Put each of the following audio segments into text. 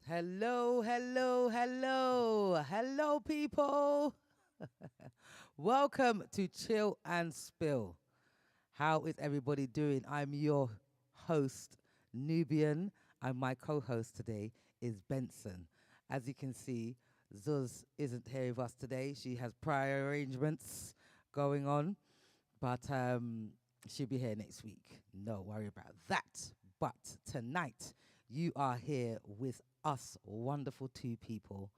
Hello, hello, hello, hello, people. Welcome to Chill and Spill. How is everybody doing? I'm your host, Nubian, and my co host today is Benson. As you can see, Zuz isn't here with us today. She has prior arrangements going on, but she'll be here next week. No worry about that. But tonight, you are here with us, wonderful two people.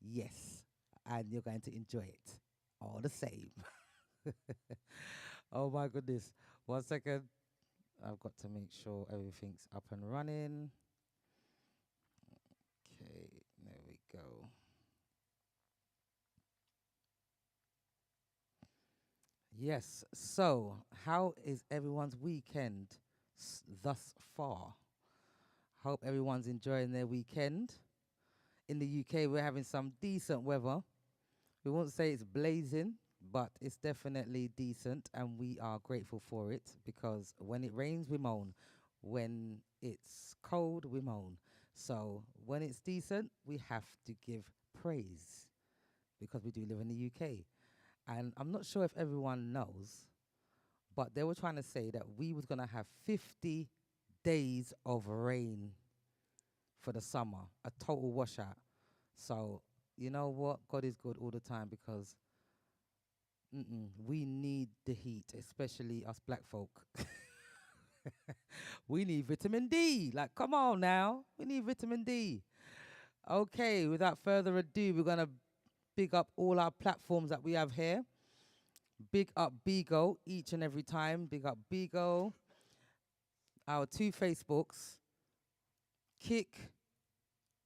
Yes, and you're going to enjoy it all the same. Oh my goodness. 1 second. I've got to make sure everything's up and running. Okay, there we go. Yes, so how is everyone's weekend thus far? Hope everyone's enjoying their weekend. In the UK, we're having some decent weather. We won't say it's blazing, but it's definitely decent, and we are grateful for it because when it rains, we moan. When it's cold, we moan. So when it's decent, we have to give praise because we do live in the UK. And I'm not sure if everyone knows, but they were trying to say that we was gonna have 50 days of rain for the summer, a total washout. So you know what? God is good all the time because we need the heat, especially us black folk. We need vitamin D. Like, come on now. We need vitamin D. Okay, without further ado, we're going to big up all our platforms that we have here. Big up Bigo each and every time. Big up Bigo. Our two Facebooks, Kick,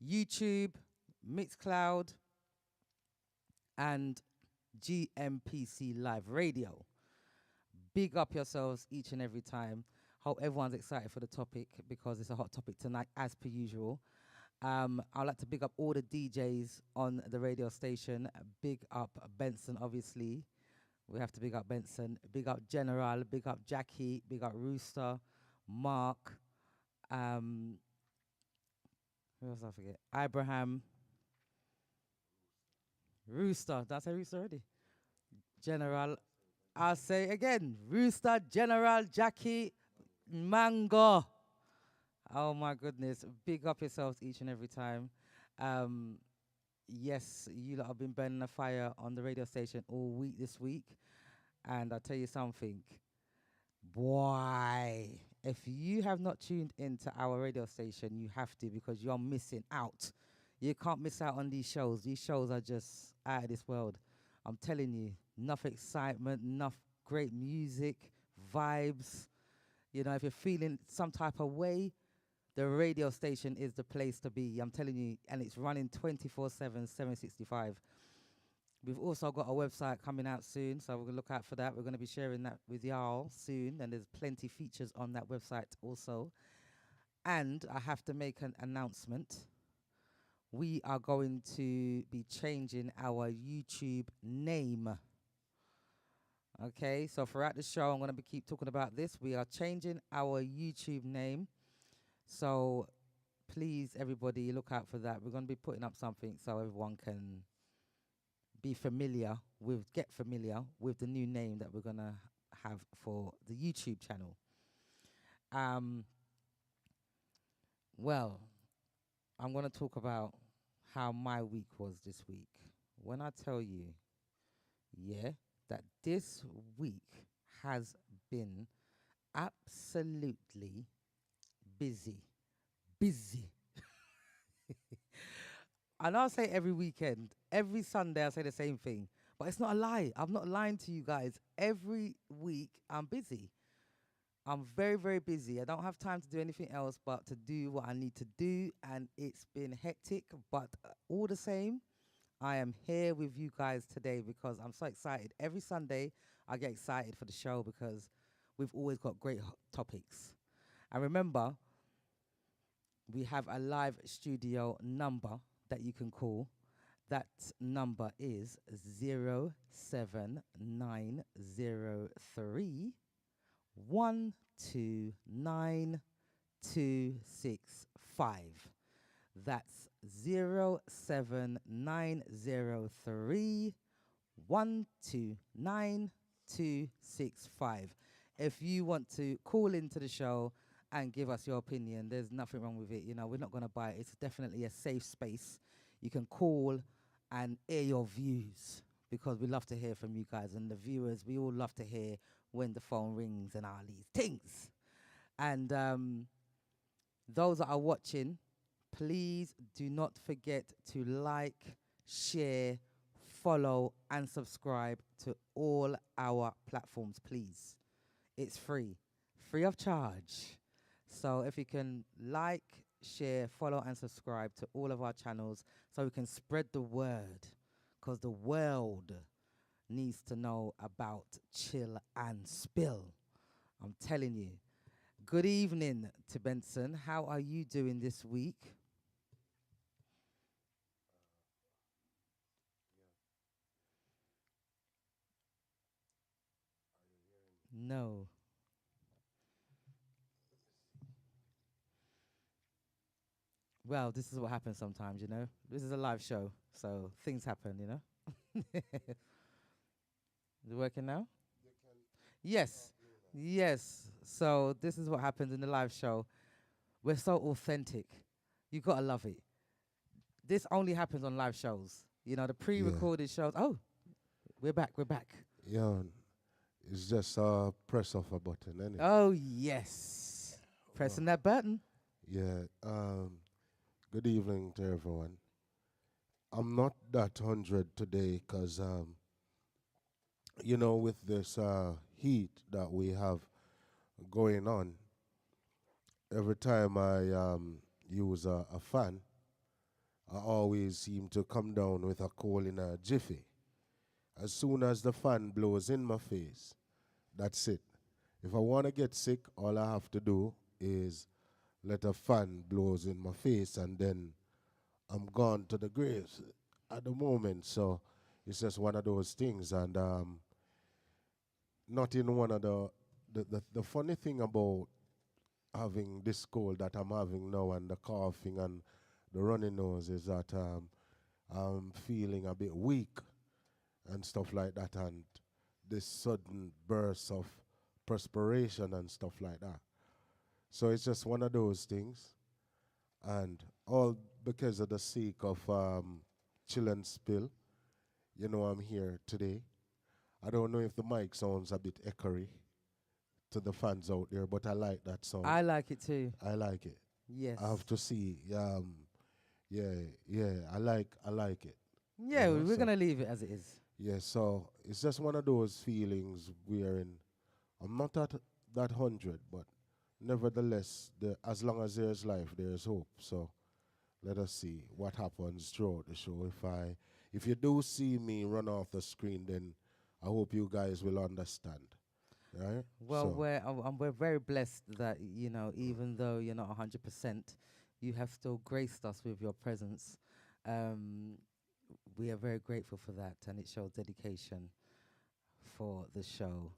YouTube, Mixcloud, and GMPC Live Radio. Big up yourselves each and every time. Hope everyone's excited for the topic because it's a hot topic tonight, as per usual. I'd like to big up all the DJs on the radio station. Big up Benson, obviously. We have to big up Benson. Big up General. Big up Jackie. Big up Rooster. Mark. Um, who else I forget? Abraham. Rooster. Did I say Rooster already? General. I'll say it again. Rooster, General, Jackie, Mango. Oh my goodness. Big up yourselves each and every time. Um, yes, you lot have been burning a fire on the radio station all week this week. And I'll tell you something. Boy, if you have not tuned into our radio station, you have to because you're missing out. You can't miss out on these shows. These shows are just out of this world. I'm telling you, enough excitement, enough great music, vibes. You know, if you're feeling some type of way, the radio station is the place to be. I'm telling you, and it's running 24/7, 765. We've also got a website coming out soon, so we're gonna look out for that. We're gonna be sharing that with y'all soon, and there's plenty features on that website also. And I have to make an announcement. We are going to be changing our YouTube name. Okay, so throughout the show, I'm going to keep talking about this. We are changing our YouTube name. So please, everybody, look out for that. We're going to be putting up something so everyone can get familiar with the new name that we're going to have for the YouTube channel. Um, well, I'm going to talk about how my week was this week. When I tell you, yeah, that this week has been absolutely busy. Busy. And I'll say every weekend, every Sunday, I say the same thing. But it's not a lie. I'm not lying to you guys. Every week, I'm busy. I'm very, very busy. I don't have time to do anything else but to do what I need to do. And it's been hectic. But all the same, I am here with you guys today because I'm so excited. Every Sunday, I get excited for the show because we've always got great topics. And remember, we have a live studio number that you can call. That number is 07903 129265. That's 07903 129 265. If you want to call into the show and give us your opinion, there's nothing wrong with it. You know, we're not going to buy it. It's definitely a safe space. You can call and air your views because we love to hear from you guys and the viewers. We all love to hear when the phone rings and all these things. And those that are watching, please do not forget to like, share, follow, and subscribe to all our platforms, please. It's free of charge. So if you can like, share, follow, and subscribe to all of our channels so we can spread the word because the world needs to know about Chill and Spill. I'm telling you. Good evening to Benson. How are you doing this week? No. Well, this is what happens sometimes, you know. This is a live show, so things happen, you know. Is it working now? Yes. Yes. So this is what happens in the live show. We're so authentic. You gotta love it. This only happens on live shows. You know, the Yeah, pre-recorded shows. Oh, we're back. We're back. yeah. It's just press of a button, innit? Oh yes. Well, Pressing that button. yeah. Good evening to everyone. I'm not that 100 today because, with this heat that we have going on, every time I use a fan, I always seem to come down with a cold in a jiffy. As soon as the fan blows in my face, that's it. If I want to get sick, all I have to do is let a fan blows in my face and then I'm gone to the graves at the moment. So it's just one of those things. And not in one of the funny thing about having this cold that I'm having now and the coughing and the runny nose is that I'm feeling a bit weak and stuff like that, and this sudden burst of perspiration and stuff like that. So it's just one of those things, and all because of the sake of chill and spill. I'm here today. I don't know if the mic sounds a bit echoey to the fans out there, but I like that sound. I like it too. I like it. Yes. I have to see. Yeah, yeah. I like it. Yeah, we're So gonna leave it as it is. yeah, so it's just one of those feelings wherein I'm not at that 100, but nevertheless, as long as there's life, there's hope. So let us see what happens throughout the show. If you do see me run off the screen, then I hope you guys will understand. Right? Well, So we're very blessed that even though you're not 100%, you have still graced us with your presence. Um, we are very grateful for that, and it shows dedication for the show.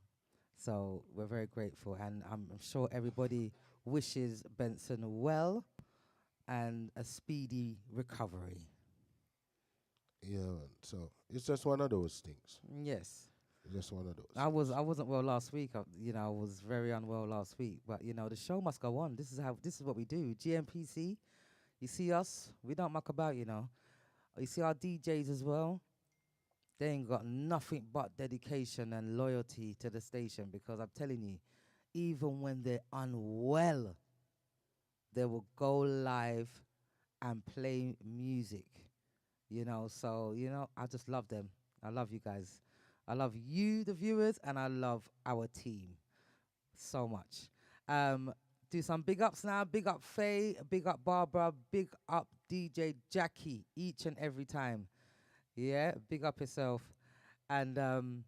So we're very grateful, and I'm sure everybody wishes Benson well and a speedy recovery. yeah, man. So it's just one of those things. Yes. It's just one of those I things. wasn't well last week. I was very unwell last week. But the show must go on. This is what we do. GMPC. You see us. We don't muck about. You see our DJs as well. They ain't got nothing but dedication and loyalty to the station because I'm telling you, even when they're unwell, they will go live and play music. So I just love them. I love you guys. I love you, the viewers, and I love our team so much. Do some big ups now. Big up Faye, big up Barbara, big up DJ Jackie each and every time. Yeah, big up yourself. And I'm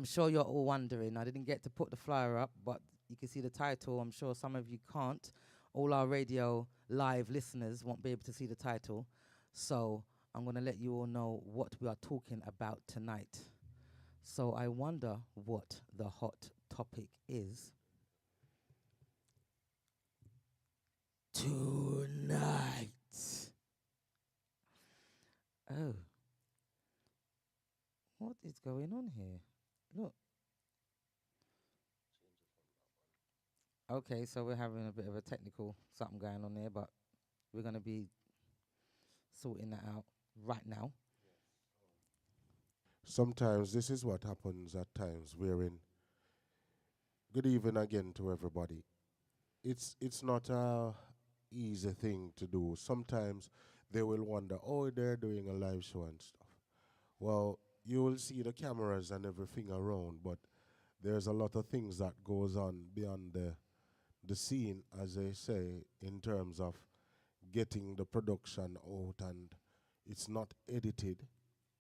sure you're all wondering. I didn't get to put the flyer up, but you can see the title. I'm sure some of you can't. All our radio live listeners won't be able to see the title. So I'm going to let you all know what we are talking about tonight. So I wonder what the hot topic is tonight. Oh, what is going on here? Look. Okay, so we're having a bit of a technical something going on there, but we're gonna be sorting that out right now. Sometimes this is what happens at times wherein good evening again to everybody. It's not a easy thing to do. Sometimes they will wonder, oh, they're doing a live show and stuff. Well, you will see the cameras and everything around, but there's a lot of things that goes on beyond the scene, as they say, in terms of getting the production out, and it's not edited.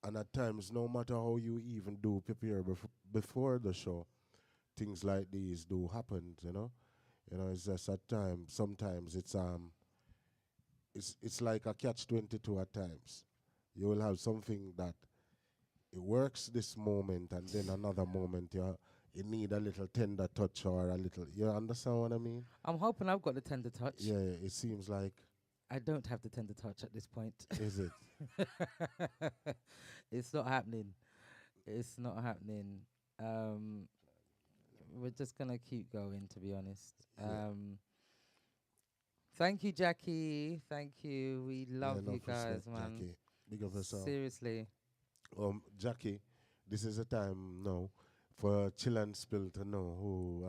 And at times, no matter how you even do prepare before the show, things like these do happen. It's just at times. Sometimes it's like a catch-22 at times. You will have something that it works this moment, and then another moment you need a little tender touch or a little. You understand what I mean? I'm hoping I've got the tender touch. Yeah, it seems like. I don't have the tender touch at this point. Is it? It's not happening. It's not happening. Um, we're just gonna keep going, to be honest. Yeah. Thank you, Jackie. Thank you. We Yeah, love you enough guys, respect, man. Jackie. Big of yourself. Seriously. Jackie, this is a time now for Chill and Spill to know who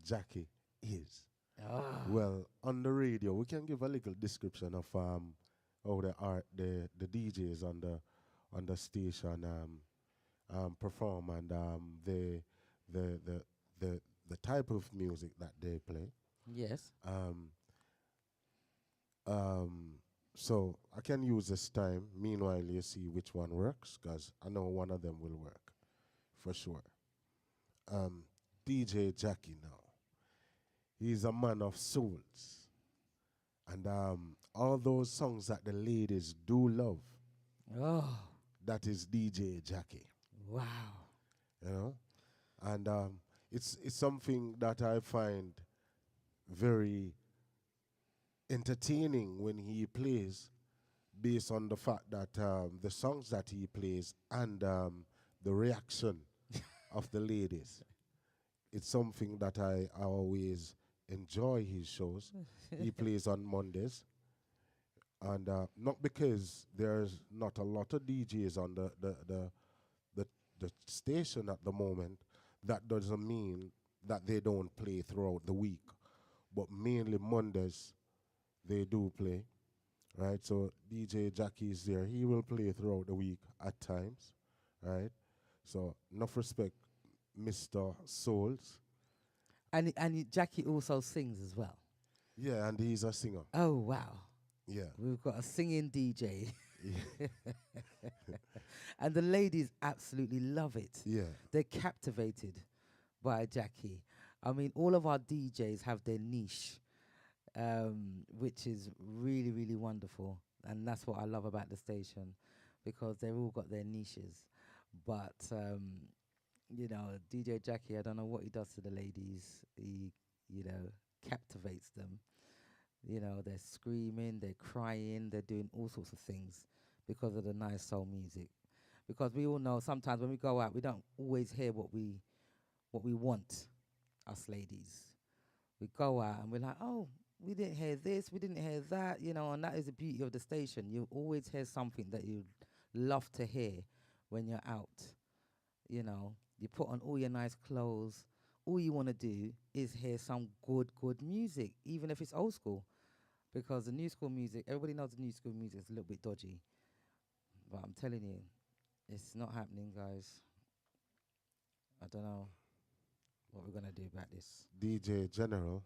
Jackie is. Ah. Well, on the radio, we can give a little description of how the DJs on the station perform, and the the the type of music that they play. Yes. Um, um, so I can use this time. Meanwhile, you see which one works, because I know one of them will work for sure. Um, DJ Jackie now. He's a man of souls, and all those songs that the ladies do love. Oh, That is DJ Jackie. wow. You know, and it's something that I find very entertaining when he plays, based on the fact that the songs that he plays and the reaction of the ladies. It's something that I always enjoy his shows. He plays on Mondays, and not because there's not a lot of DJs on the, the station at the moment. That doesn't mean that they don't play throughout the week, but mainly Mondays they do play, right? So DJ Jackie is there. He will play throughout the week at times, right? So enough respect, Mr. Souls. And Jackie also sings as well. Yeah, and he's a singer. Oh, wow. Yeah. We've got a singing DJ. Yeah. And the ladies absolutely love it. Yeah. They're captivated by Jackie. I mean, all of our DJs have their niche, which is really, really wonderful. And that's what I love about the station, because they've all got their niches. But, DJ Jackie, I don't know what he does to the ladies. He, captivates them. They're screaming, they're crying, they're doing all sorts of things because of the nice soul music. Because we all know sometimes when we go out, we don't always hear what we want, us ladies. We go out and we're like, oh, we didn't hear this, we didn't hear that, and that is the beauty of the station. You always hear something that you love to hear when you're out. You put on all your nice clothes. All you want to do is hear some good music, even if it's old school. Because the new school music, everybody knows the new school music is a little bit dodgy. But I'm telling you, it's not happening, guys. I don't know what we're going to do about this. DJ General.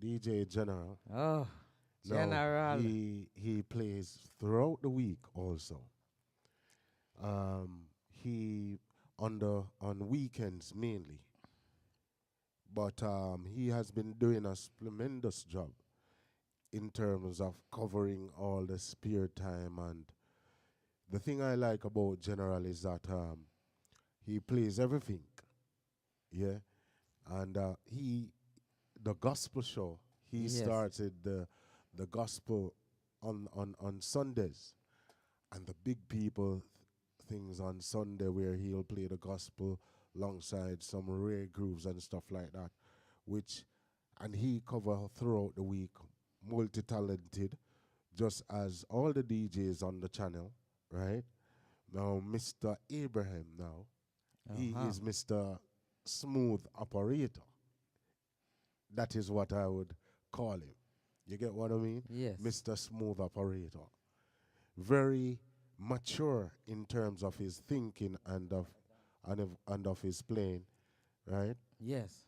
DJ General. Oh, No, General. he plays throughout the week also. He on weekends mainly, but he has been doing a tremendous job in terms of covering all the spare time. And the thing I like about General is that he plays everything, yeah. And the gospel show, he Yes. started the gospel on Sundays, and the big people things on Sunday where he'll play the gospel alongside some rare grooves and stuff like that, which and he cover throughout the week, multi-talented, just as all the DJs on the channel, right? Now, Mr. Abraham now, he Uh-huh. is Mr. Smooth Operator. That is what I would call him. You get what I mean? Yes. Mr. Smooth Operator. Very mature in terms of his thinking and of his playing, right? Yes.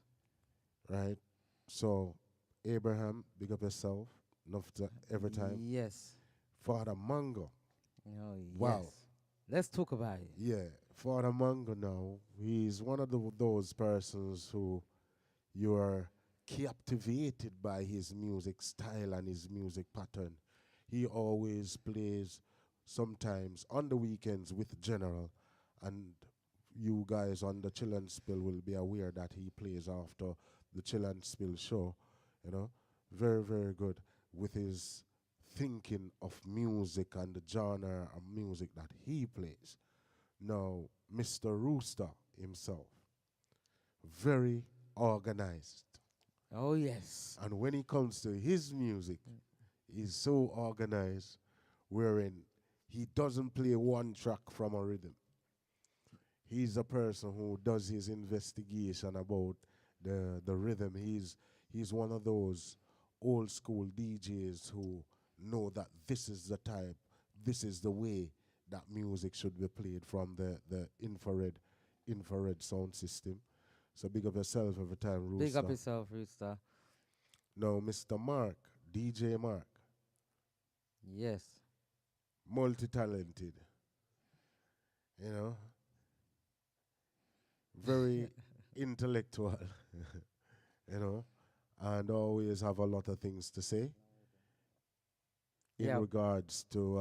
Right? So, Abraham, big up yourself. Enough to every time. Yes. Father Mango. Oh, yes. Wow. Let's talk about it. Yeah. Father Mango now, he's one of those persons who you are captivated by his music style and his music pattern. He always plays sometimes on the weekends with General, and you guys on the Chill and Spill will be aware that he plays after the Chill and Spill show, you know. Very, very good with his thinking of music and the genre of music that he plays. Now, Mr. Rooster himself, very organized. Oh, yes. And when it comes to his music, he's so organized wherein he doesn't play one track from a rhythm. He's a person who does his investigation about the rhythm. He's one of those old school DJs who know that this is the type, this is the way that music should be played from the infrared sound system. So big up yourself every time, Big up Rooster. yourself, Rooster. Now, Mr. Mark, DJ Mark, Yes. multi-talented, you know, very intellectual, you know, and always have a lot of things to say in Yeah. regards to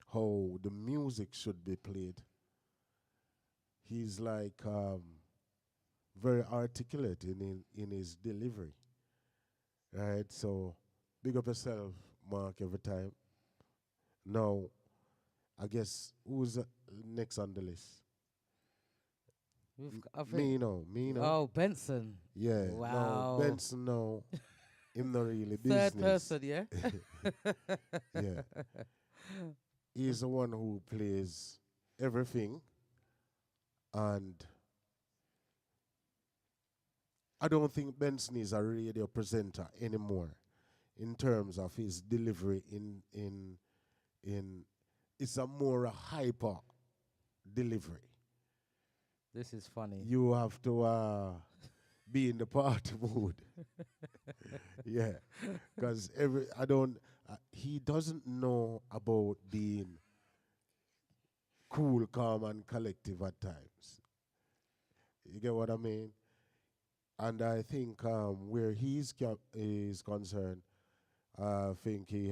how the music should be played. He's like very articulate in his delivery, right? So big up yourself, Mark, every time. Now, I guess who's next on the list? I think. Me no, me no. Oh, Benson. Yeah, no, Wow. Benson no, him not really Third business. person, yeah? Yeah, he's the one who plays everything, and I don't think Benson is a radio presenter anymore in terms of his delivery. In it's a more a hyper delivery. This is funny. You have to be in the party mood. Yeah, because every I don't. He doesn't know about being cool, calm, and collective at times. You get what I mean? And I think where is concerned, I think he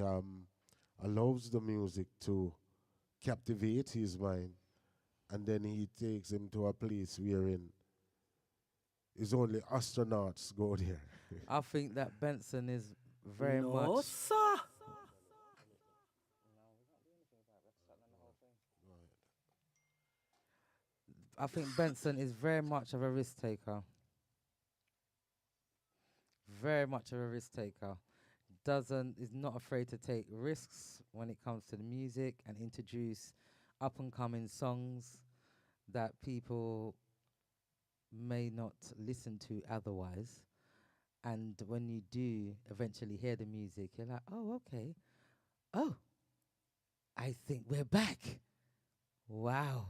allows the music to captivate his mind, and then he takes him to a place wherein it's only astronauts go there. I think that Benson is very No, much. sir. I think Benson is very much of a risk taker. Very much of a risk taker. Doesn't is not afraid to take risks when it comes to the music and introduce up and coming songs that people may not listen to otherwise. And when you do eventually hear the music, you're like, oh, okay. Oh, I think we're back. Wow.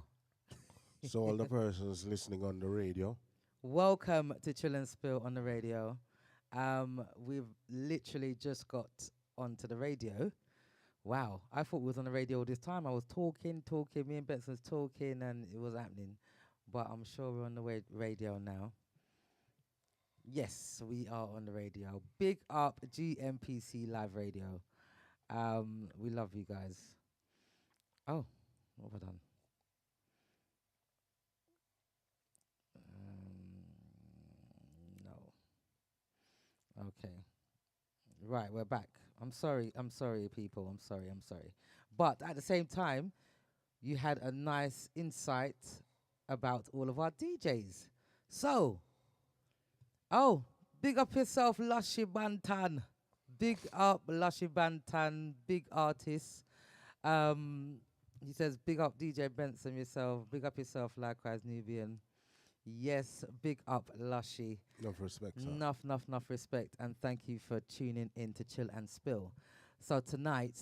So all the persons listening on the radio, Welcome to Chill and Spill on the radio. We've literally just got onto the radio. Wow, I thought we was on the radio all this time. I was talking, me and Benson's talking, and it was happening. But I'm sure we're on the radio now. Yes, we are on the radio. Big up GMPC Live Radio. We love you guys. Oh, what have I done? No. Okay. Right, we're back I'm sorry, people. I'm sorry. I'm sorry. But at the same time, you had a nice insight about all of our DJs. So, oh, big up yourself, Lushy Bantan. Big up Lushy Bantan, big artist. Um, he says, big up DJ Benson yourself. Big up yourself, likewise, Nubian. Yes, big up Lushy. Enough respect, sir. Enough respect, and thank you for tuning in to Chill and Spill. So tonight,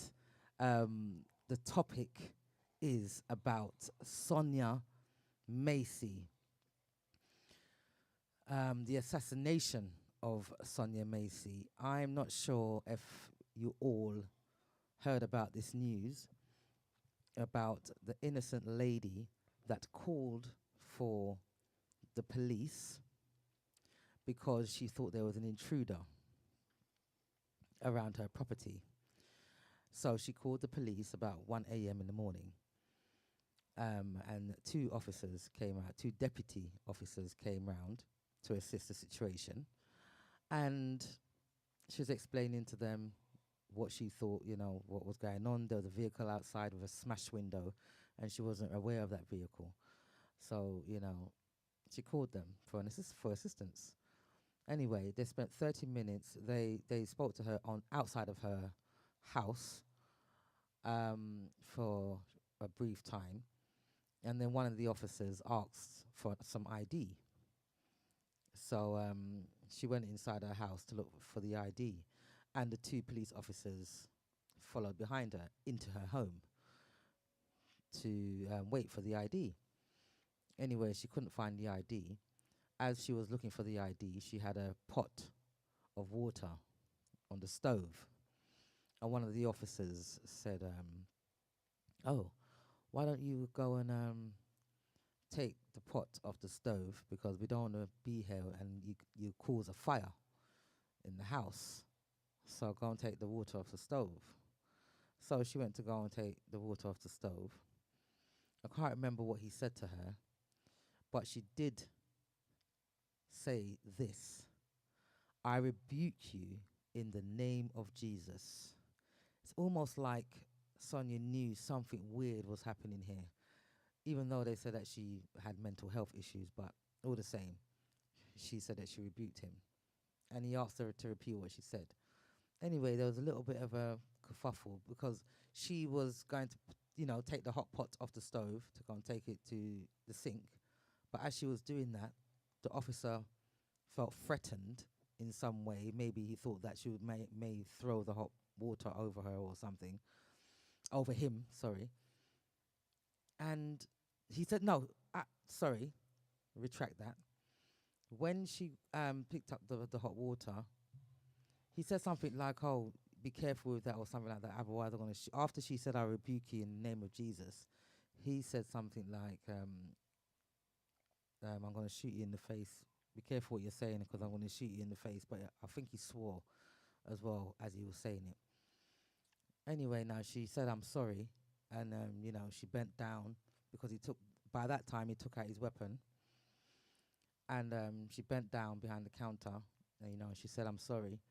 the topic is about Sonya Massy, the assassination of Sonya Massy. I'm not sure if you all heard about this news about the innocent lady that called for the police because she thought there was an intruder around her property. So she called the police about 1 a.m. in the morning. And two officers came out, two deputy officers came round to assist the situation. And she was explaining to them what she thought, what was going on. There was a vehicle outside with a smashed window, and she wasn't aware of that vehicle. So, she called them for for assistance. Anyway, they spent 30 minutes. They spoke to her on outside of her house for a brief time, and then one of the officers asked for some ID. So she went inside her house to look for the ID, and the two police officers followed behind her into her home to wait for the ID. Anyway, she couldn't find the ID. As she was looking for the ID, she had a pot of water on the stove, and one of the officers said, "Oh, why don't you go and take the pot off the stove because we don't want to be here and you cause a fire in the house. So go and take the water off the stove." So she went to go and take the water off the stove. I can't remember what he said to her, but she did say this: "I rebuke you in the name of Jesus." It's almost like Sonia knew something weird was happening here, even though they said that she had mental health issues, but all the same, she said that she rebuked him. And he asked her to repeat what she said. Anyway, there was a little bit of a kerfuffle because she was going to, take the hot pot off the stove to go and take it to the sink. But as she was doing that, the officer felt threatened in some way. Maybe he thought that she would may throw the hot water over her or something. Over him, sorry. And he said, no, sorry, retract that. When she picked up the hot water, he said something like, "Oh, be careful with that," or something like that. Otherwise, I'm gonna. After she said, "I rebuke you in the name of Jesus," he said something like, "I'm gonna shoot you in the face. Be careful what you're saying, because I'm gonna shoot you in the face." But I think he swore as well as he was saying it. Anyway, now she said, "I'm sorry," and she bent down because he took. By that time, he took out his weapon, and she bent down behind the counter, and she said, "I'm sorry."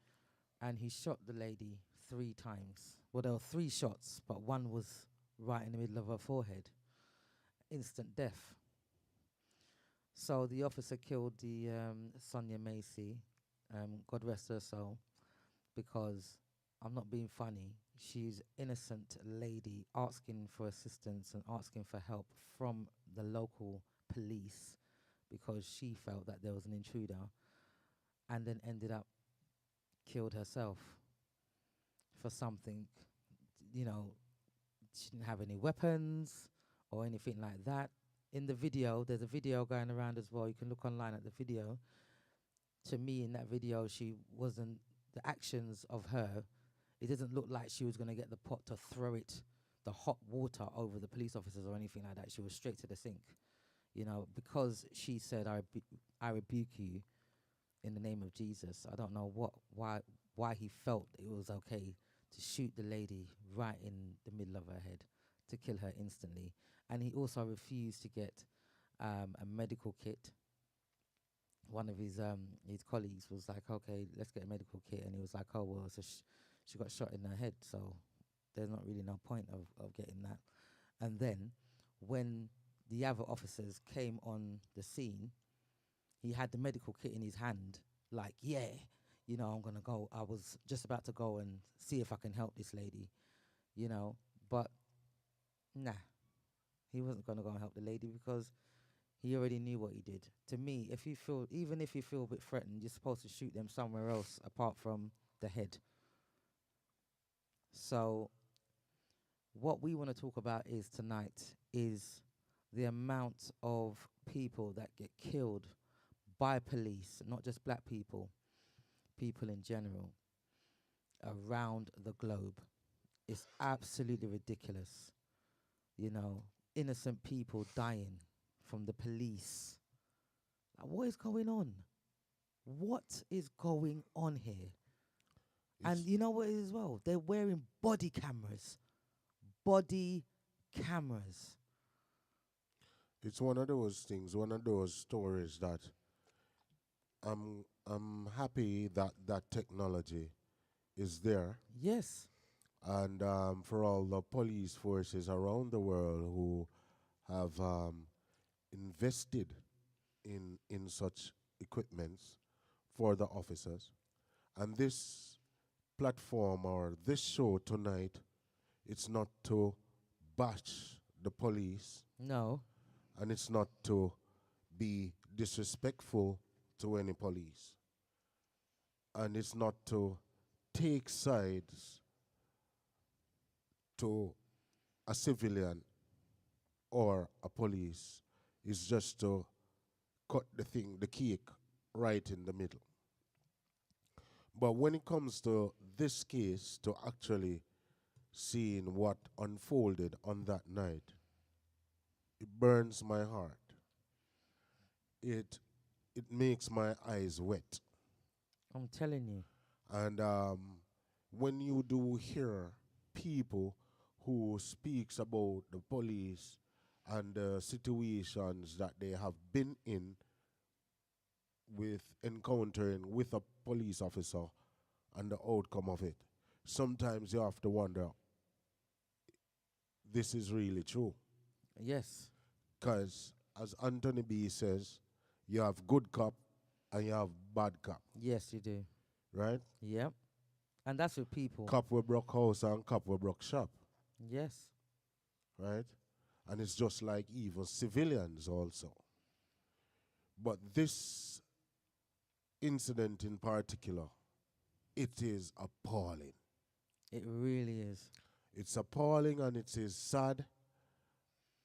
And he shot the lady 3 times. Well, there were 3 shots, but one was right in the middle of her forehead. Instant death. So the officer killed the Sonya Massy, God rest her soul, because I'm not being funny. She's innocent lady asking for assistance and asking for help from the local police because she felt that there was an intruder, and then ended up killed herself for something. She didn't have any weapons or anything like that. In the video, there's a video going around as well. You can look online at the video. To me, in that video, she wasn't, the actions of her, it doesn't look like she was going to get the pot to throw it, the hot water over the police officers or anything like that. She was straight to the sink, because she said, I rebuke you in the name of Jesus. I don't know why he felt it was okay to shoot the lady right in the middle of her head to kill her instantly. And he also refused to get a medical kit. One of his colleagues was like, "Okay, let's get a medical kit," and he was like, "Oh well, it's a she got shot in her head. So there's not really no point of getting that. And then when the other officers came on the scene, he had the medical kit in his hand, like, yeah, you know, I'm gonna go. I was just about to go and see if I can help this lady, you know, but nah, he wasn't gonna go and help the lady because he already knew what he did. To me, if you feel, even if you feel a bit threatened, you're supposed to shoot them somewhere else apart from the head. So what we want to talk about is tonight is the amount of people that get killed by police, not just black people, people in general, around the globe. It's absolutely ridiculous. You know, innocent people dying from the police. Like, what is going on? What is going on here? And It's you know what it is as well? They're wearing body cameras. Body cameras. it's one of those things, one of those stories that I'm happy that that technology is there, Yes. and for all the police forces around the world who have invested in such equipments for the officers. And this platform or this show tonight, it's not to bash the police, No. and it's not to be disrespectful to any police, and it's not to take sides to a civilian or a police. It's just to cut the cake right in the middle. But when it comes to this case, to actually seeing what unfolded on that night, it burns my heart. It it makes my eyes wet. I'm telling you. And when you do hear people who speaks about the police and the situations that they have been in with encountering with a police officer and the outcome of it, sometimes you have to wonder, this is really true. Yes. Because as Anthony B says, you have good cop and you have bad cop, Yes, you do. right? Yep. And that's with people. Cop will broke house and cop will broke shop, Yes. right? And it's just like even civilians also. But this incident in particular, it is appalling. It really is. It's appalling and it is sad,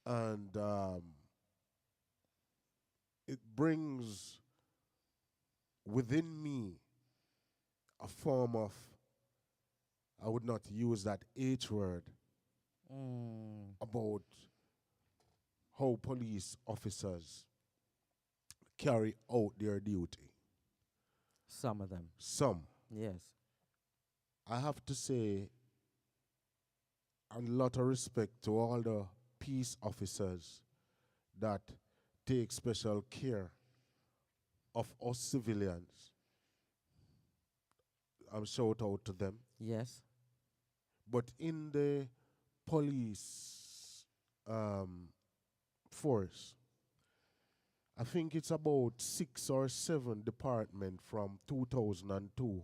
and it brings within me a form of, I would not use that H word, Mm. about how police officers carry out their duty. Some of them. Some, Yes. I have to say, a lot of respect to all the peace officers that take special care of us civilians. I'm shout out to them. Yes. But in the police force, I think it's about 6 or 7 department from 2002,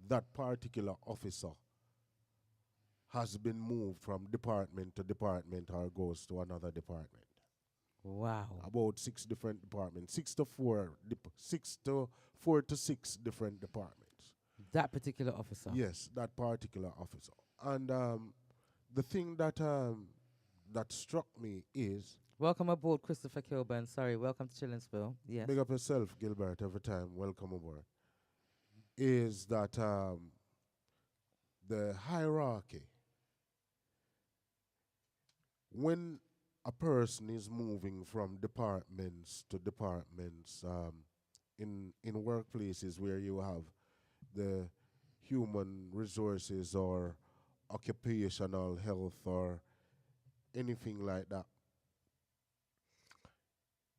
that particular officer has been moved from department to department or goes to another department. Wow. About 6 different departments, 6 to 4 to 6 different departments. That particular officer. Yes, that particular officer. And the thing that that struck me is, Welcome aboard, Christopher Kilburn. Sorry, welcome to Chillinsville. Yes. big up yourself, Gilbert, every time, welcome aboard, is that the hierarchy, when a person is moving from departments to departments, in workplaces where you have the human resources or occupational health or anything like that,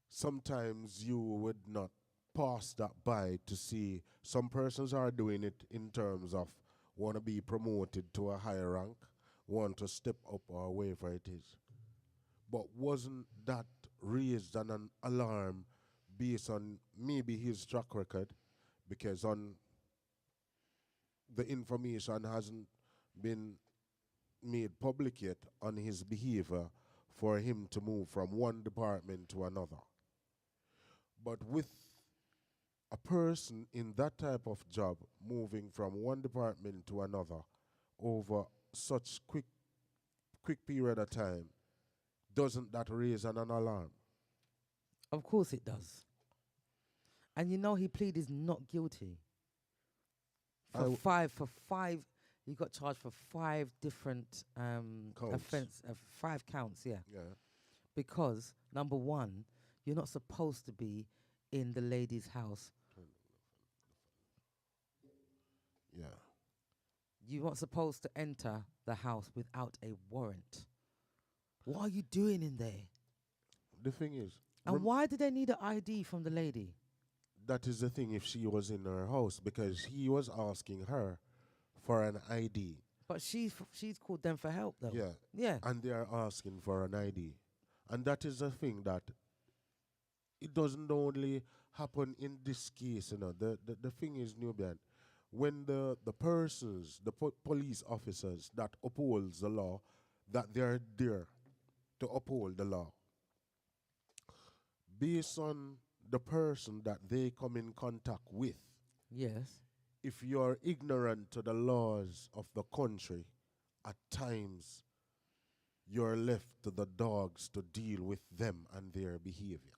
sometimes you would not pass that by to see some persons are doing it in terms of want to be promoted to a higher rank, want to step up or wherever it is. But wasn't that raised an alarm based on maybe his track record? Because on the information hasn't been made public yet on his behavior for him to move from one department to another. But with a person in that type of job moving from one department to another over such quick period of time, doesn't that raise an alarm? Of course it does. And you know he pleaded not guilty for five. He got charged for five different Counts. five counts. Yeah, Yeah. because number one, you're not supposed to be in the lady's house. Yeah. You're not supposed to enter the house without a warrant. What are you doing in there? The thing is, And why did they need an ID from the lady? that is the thing if she was in her house, because he was asking her for an ID. But she's called them for help though. Yeah. Yeah. And they are asking for an ID. And that is the thing that it doesn't only happen in this case, you know. The thing is, Nubian, when the persons, the police officers that upholds the law, that they're there to uphold the law, based on the person that they come in contact with, Yes. if you're ignorant to the laws of the country, at times you're left to the dogs to deal with them and their behavior.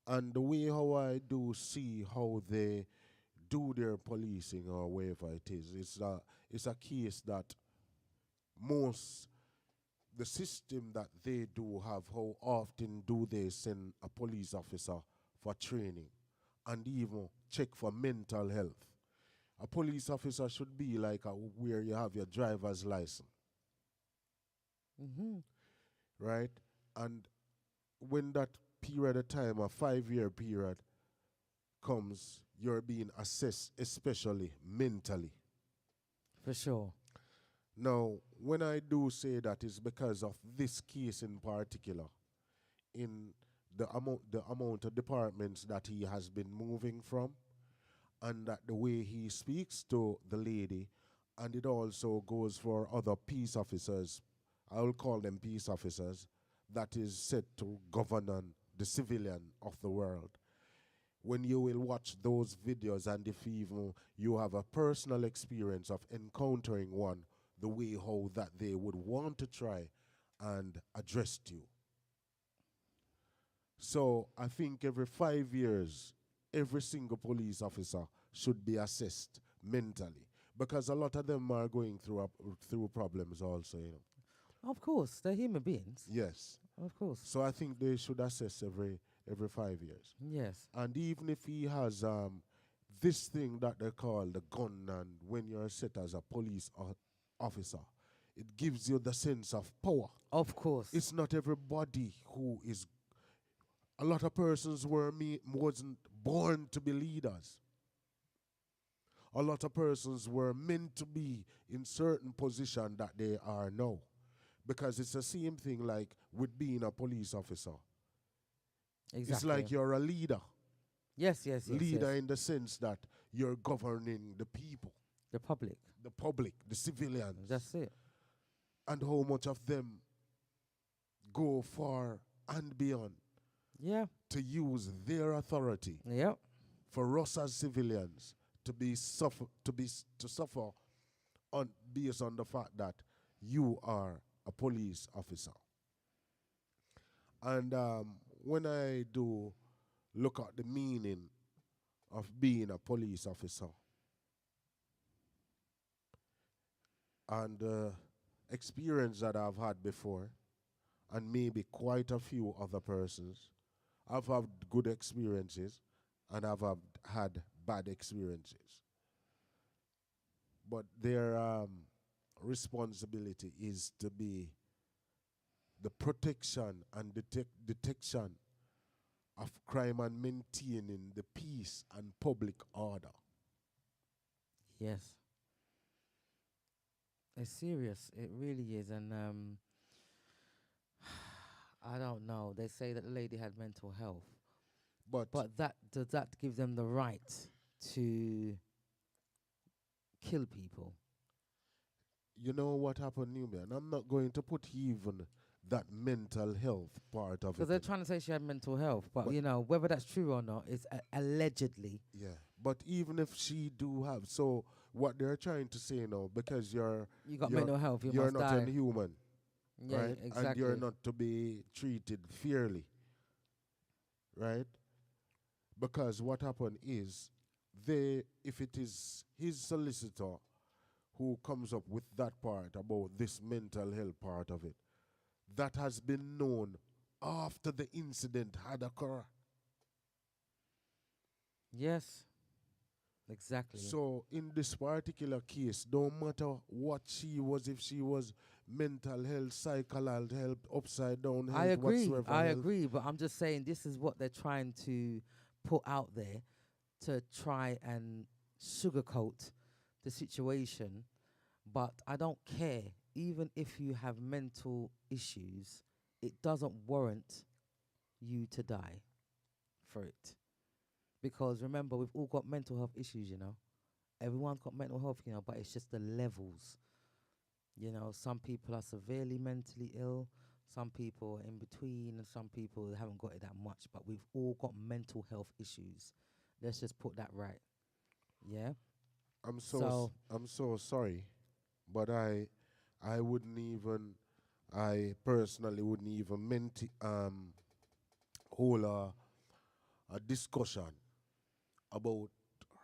And the way how I do see how they do their policing or wherever it is, it's a case that most, the system that they do have, how often do they send a police officer for training and even check for mental health? A police officer should be like where you have your driver's license, Mm-hmm. right? And when that period of time, a 5-year period, comes, you're being assessed, especially mentally. For sure. Now, when I do say that, it's because of this case in particular, in the amount of departments that he has been moving from, and that the way he speaks to the lady, and it also goes for other peace officers. I will call them peace officers, that is set to govern the civilian of the world. When you will watch those videos, and if even you have a personal experience of encountering one, the way how that they would want to try and address you. So I think every 5 years, every single police officer should be assessed mentally, because a lot of them are going through problems also, you know. Of course, they're human beings. Yes. Of course. So I think they should assess every 5 years. Yes. And even if he has this thing that they call the gun, and when you're set as a police officer, it gives you the sense of power. Of course. It's not everybody who is. A lot of persons wasn't born to be leaders. A lot of persons were meant to be in certain position that they are now. Because it's the same thing like with being a police officer. Exactly. It's like you're a leader. Yes, yes, yes. Leader yes. in the sense that you're governing the people, The public. the civilians. That's it. And how much of them go far and beyond Yeah. to use their authority Yep. for us as civilians to suffer on based on the fact that you are a police officer. And when I do look at the meaning of being a police officer and the experience that I've had before, and maybe quite a few other persons, I've had good experiences and I've had bad experiences. But their responsibility is to be the protection and detection of crime and maintaining the peace and public order. Yes, it's serious. It really is, and I don't know. They say that the lady had mental health, But but that does that give them the right to kill people? you know what happened, Nubian? I'm not going to put even that mental health part of Because it they're in. trying to say she had mental health, but But you know whether that's true or not is allegedly. yeah, but even if she do have, so what they're trying to say now, because You got you're mental health, you you're must not an die. human, Yeah, right? And you're exactly. not to be treated fairly, right? Because what happened is they, if it is his solicitor who comes up with that part about this mental health part of it, that has been known after the incident had occurred. Yes, exactly. So in this particular case, no matter what she was, if she was mental health, psychological health, upside down I health, agree. whatsoever I health, agree. But I'm just saying this is what they're trying to put out there to try and sugarcoat the situation. But I don't care. Even if you have mental issues, it doesn't warrant you to die for it. Because remember, we've all got mental health issues, you know. Everyone's got mental health, you know, but it's just the levels. You know, some people are severely mentally ill, some people are in between, and some people haven't got it that much. But we've all got mental health issues. Let's just put that right. Yeah. So I'm so sorry, but I wouldn't even, I personally wouldn't even hold a discussion about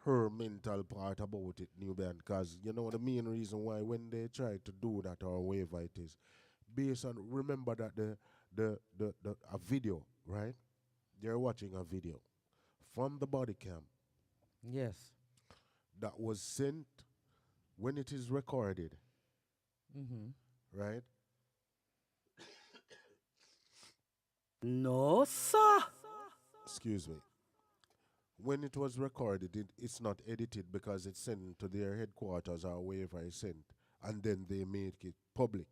her mental part about it, Nubian, because you know the main reason why when they try to do that or whatever it is, based on, remember that the a video, right? They're watching a video from the body cam yes. that was sent when it is recorded, Mm-hmm. right? No, sir. Excuse me. When it was recorded, it's not edited because it's sent to their headquarters or wherever it's sent, and then they make it public.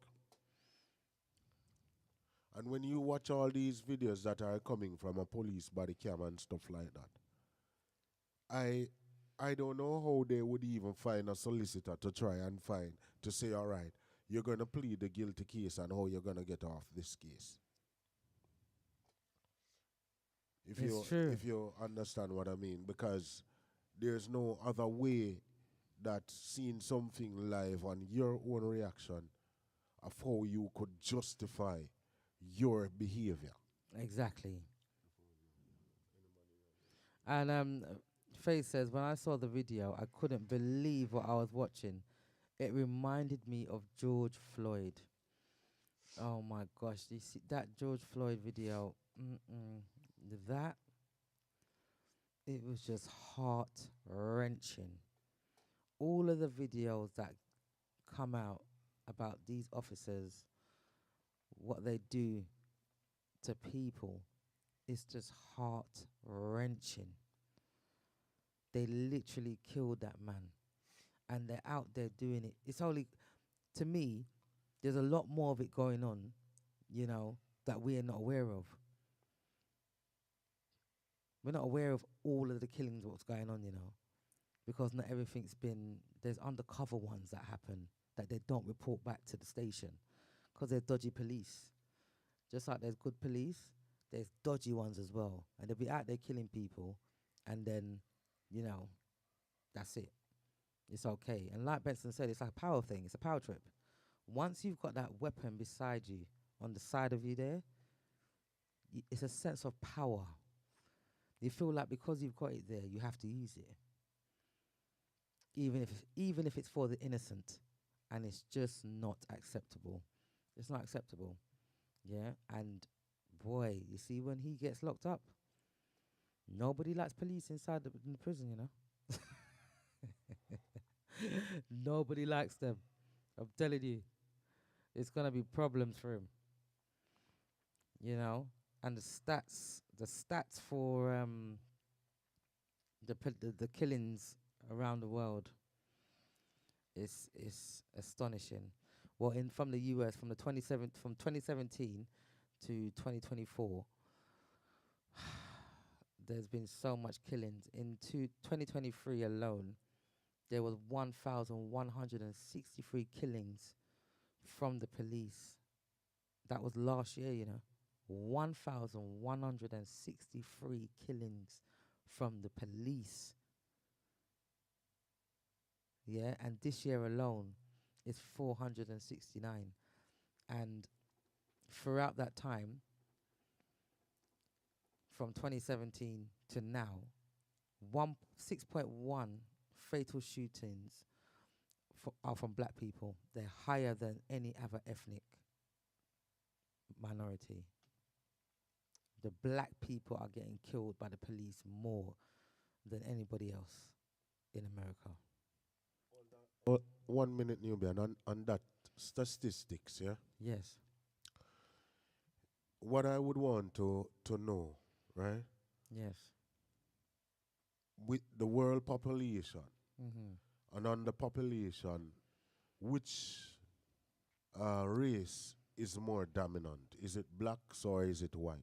And when you watch all these videos that are coming from a police body cam and stuff like that, I I don't know how they would even find a solicitor to try and find to say, all right, you're gonna plead the guilty case and how you're gonna get off this case. It's true. If you understand what I mean, because there's no other way that seeing something live on your own reaction of how you could justify your behavior. Exactly. And Faith says, when I saw the video, I couldn't believe what I was watching. It reminded me of George Floyd. Oh my gosh, you see that George Floyd video? Mm-mm. That it was just heart wrenching. All of the videos that come out about these officers, what they do to people, is just heart wrenching. They literally killed that man, and they're out there doing it. It's only to me, there's a lot more of it going on, you know, that we are not aware of. We're not aware of all of the killings, what's going on, you know, because not everything's been. There's undercover ones that happen that they don't report back to the station because they're dodgy police. Just like there's good police, there's dodgy ones as well, and they'll be out there killing people, and then, you know, that's it. It's okay. And like Benson said, it's like a power thing. It's a power trip. Once you've got that weapon beside you, on the side of you there, it's a sense of power. You feel like because you've got it there, you have to use it, even if it's for the innocent, and it's just not acceptable. It's not acceptable. Yeah, and boy, you see when he gets locked up, nobody likes police inside in the prison. You know, nobody likes them. I'm telling you, it's gonna be problems for him. You know, and the stats for the killings around the world. It's astonishing. Well, in from the US, from the 27 from 2017 to 2024, there's been so much killings. In 2023 alone, there was 1,163 killings from the police. That was last year, 1,163 killings from the police. Yeah, and this year alone is 469. And throughout that time, from 2017 to now, 6.1 fatal shootings are from black people. They're higher than any other ethnic minority. The black people are getting killed by the police more than anybody else in America. Oh, 1 minute, Nubian, on that statistics, yeah? Yes. What I would want to know, right? Yes. With the world population Mm-hmm. and on the population, which race is more dominant? Is it blacks or is it white?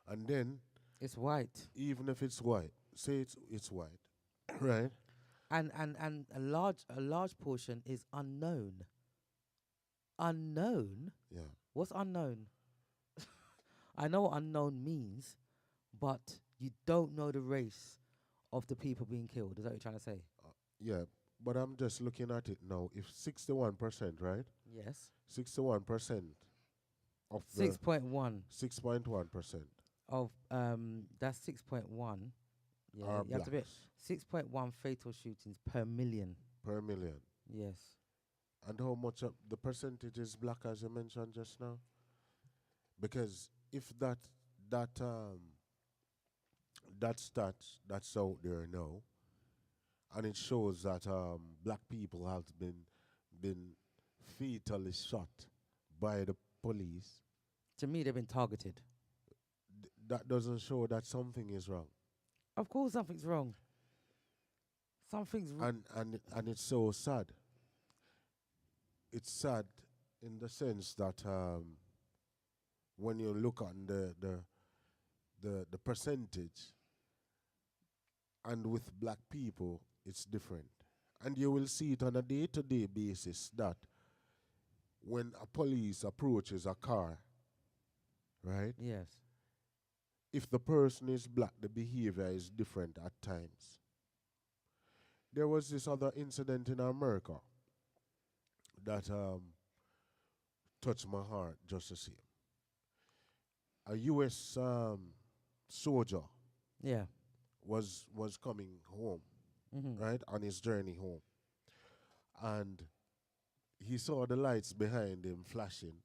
And then, It's white. even if it's white, say it's white, right? And a large portion is unknown. Unknown? Yeah. What's unknown? I know what unknown means, but you don't know the race of the people being killed. Is that what you're trying to say? Yeah, but I'm just looking at it now. If 61%, right? Yes. 61% of the 6.1 6.1% of that's 6.1. Yeah, are you have to be blacks 6.1 fatal shootings per million. per million. Yes. And how much of the percentage is black, as you mentioned just now? Because if that that stat that's out there now, and it shows that black people have been fatally shot by the police, To me, they've been targeted. that doesn't show that something is wrong. Of course, something's wrong. Something's wrong. And it's so sad. It's sad in the sense that when you look on the percentage, and with black people, it's different. And you will see it on a day-to-day basis that when a police approaches a car, right? Yes. If the person is black, the behavior is different at times. There was this other incident in America that touched my heart just the same. A U.S. soldier Yeah. was coming home, Mm-hmm. right, on his journey home, and he saw the lights behind him flashing,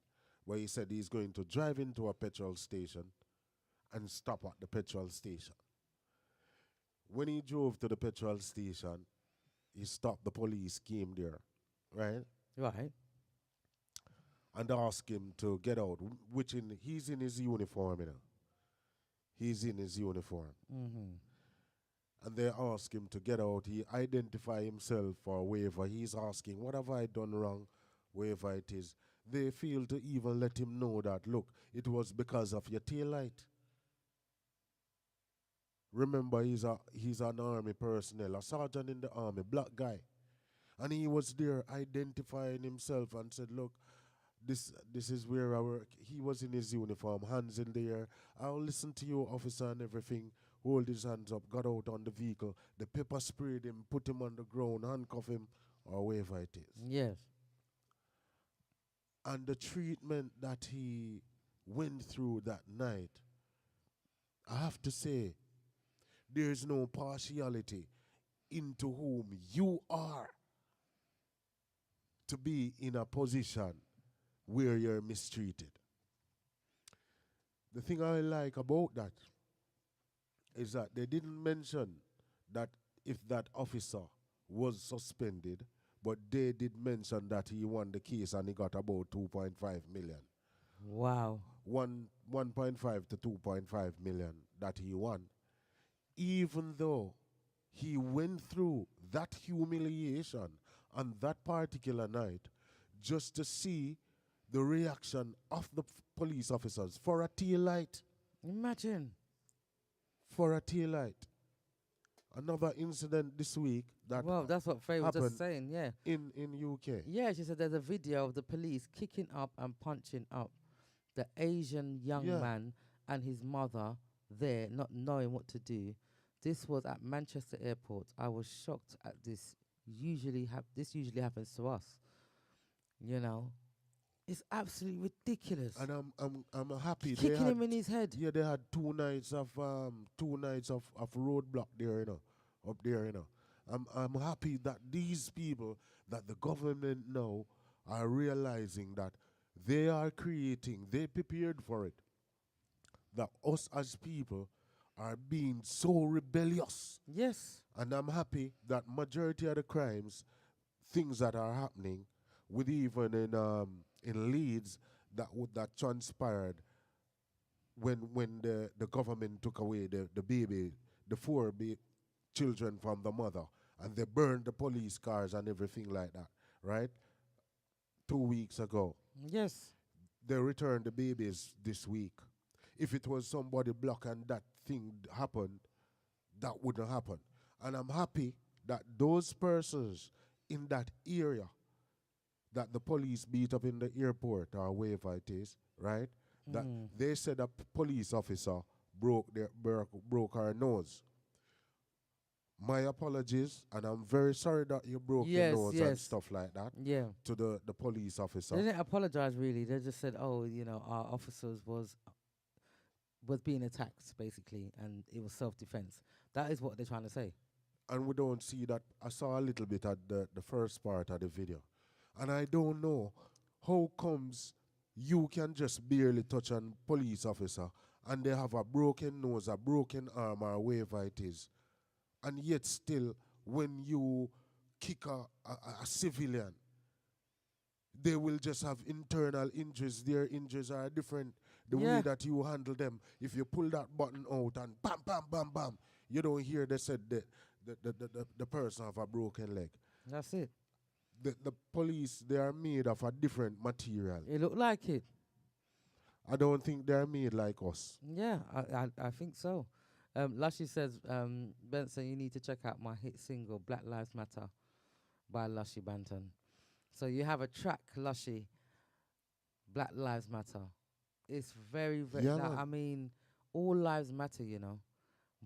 where he said he's going to drive into a petrol station and stop at the petrol station. When he drove to the petrol station, he stopped. The police came there, right, Right. and asked him to get out. He's in his uniform, He's in his uniform. Mm-hmm. And they ask him to get out. He identify himself or whatever. He's asking, what have I done wrong, wherever it is. They feel to even let him know that, look, it was because of your tail light. Remember, he's an army personnel, a sergeant in the army, black guy. And he was there identifying himself and said, look, this is where I work. He was in his uniform, hands in the air. I'll listen to you, officer, and everything. Hold his hands up, got out on the vehicle. The pepper sprayed him, put him on the ground, handcuff him, or wherever it is. Yes. And the treatment that he went through that night, I have to say, there's no partiality into whom you are to be in a position where you're mistreated. The thing I like about that is that they didn't mention that if that officer was suspended, but they did mention that he won the case and he got about 2.5 million. Wow. 1.5 to 2.5 million that he won. Even though he went through that humiliation on that particular night just to see the reaction of the police officers for a tail light. Imagine. For a tail light. Another incident this week that Well, that's what Faye was just happened saying, yeah. in UK. Yeah, she said there's a video of the police kicking up and punching up the Asian young Yeah. man and his mother there, not knowing what to do. This was at Manchester Airport. I was shocked at this. This usually happens to us. You know, it's absolutely ridiculous. And I'm happy they Kicking had, him in his head. yeah, they had 2 nights of roadblock there, up there, I'm happy that these people, that the government now are realizing that they prepared for it. That us as people are being so rebellious. Yes. And I'm happy that majority of the crimes, things that are happening, with even in Leeds, that transpired when the government took away the baby, the children from the mother, and they burned the police cars and everything like that, right? 2 weeks ago. Yes. They returned the babies this week. If it was somebody black and that thing happened, that wouldn't happen. And I'm happy that those persons in that area that the police beat up in the airport or wherever it is, right? That they said a police officer broke her nose. My apologies, and I'm very sorry that you broke your Yes, nose and yes. stuff like that Yeah. to the police officer. They didn't apologize really. They just said, "Oh, our officers was being attacked basically, and it was self-defense." That is what they're trying to say. And we don't see that. I saw a little bit at the first part of the video. And I don't know how comes you can just barely touch a police officer and they have a broken nose, a broken arm, or whatever it is. And yet still, when you kick a civilian, they will just have internal injuries. Their injuries are different. The way that you handle them. If you pull that button out and bam, bam, bam, bam, you don't hear they said the person have a broken leg. That's it. The police, they are made of a different material. It looked like it. I don't think they're made like us. Yeah, I think so. Lushy says, Benson, you need to check out my hit single, Black Lives Matter by Lushy Banton. So you have a track, Lushy, Black Lives Matter. It's very, very, Yeah, like, man. I mean, all lives matter,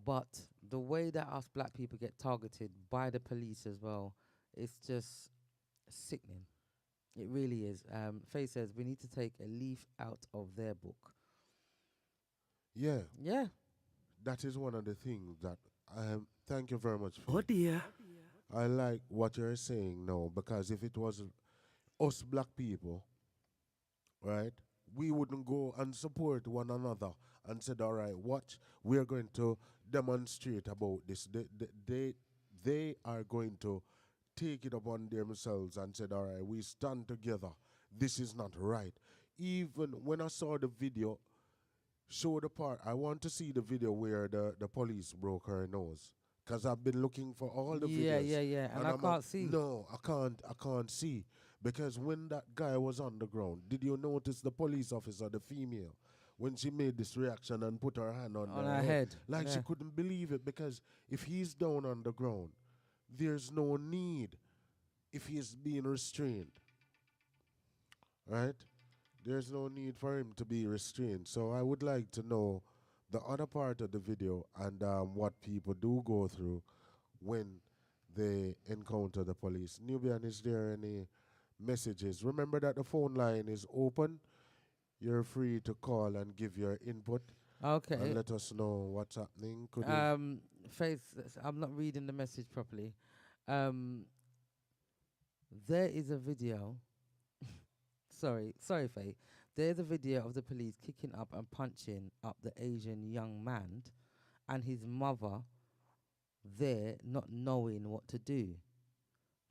but the way that us black people get targeted by the police as well, it's just sickening. It really is. Faye says, we need to take a leaf out of their book. Yeah, Yeah. that is one of the things that thank you very much Oh for. dear. I like what you're saying now, because if it was us black people, right, we wouldn't go and support one another and said, all right, watch, we're going to demonstrate about this. They are going to take it upon themselves and said, all right, we stand together. This is not right. Even when I saw the video, show the part, I want to see the video where the police broke her nose. Because I've been looking for all the videos. Yeah. And I can't see. No, I can't see. Because when that guy was on the ground, did you notice the police officer, the female, when she made this reaction and put her hand on her head. like she Yeah. couldn't believe it, because if he's down on the ground, there's no need if he's being restrained. Right? There's no need for him to be restrained. So I would like to know the other part of the video and what people do go through when they encounter the police. Nubian, is there any messages? Remember that the phone line is open. You're free to call and give your input Okay. and let us know what's happening. Could you? Faith, I'm not reading the message properly. There is a video. sorry, Faith. There's a video of the police kicking up and punching up the Asian young man and his mother there, not knowing what to do.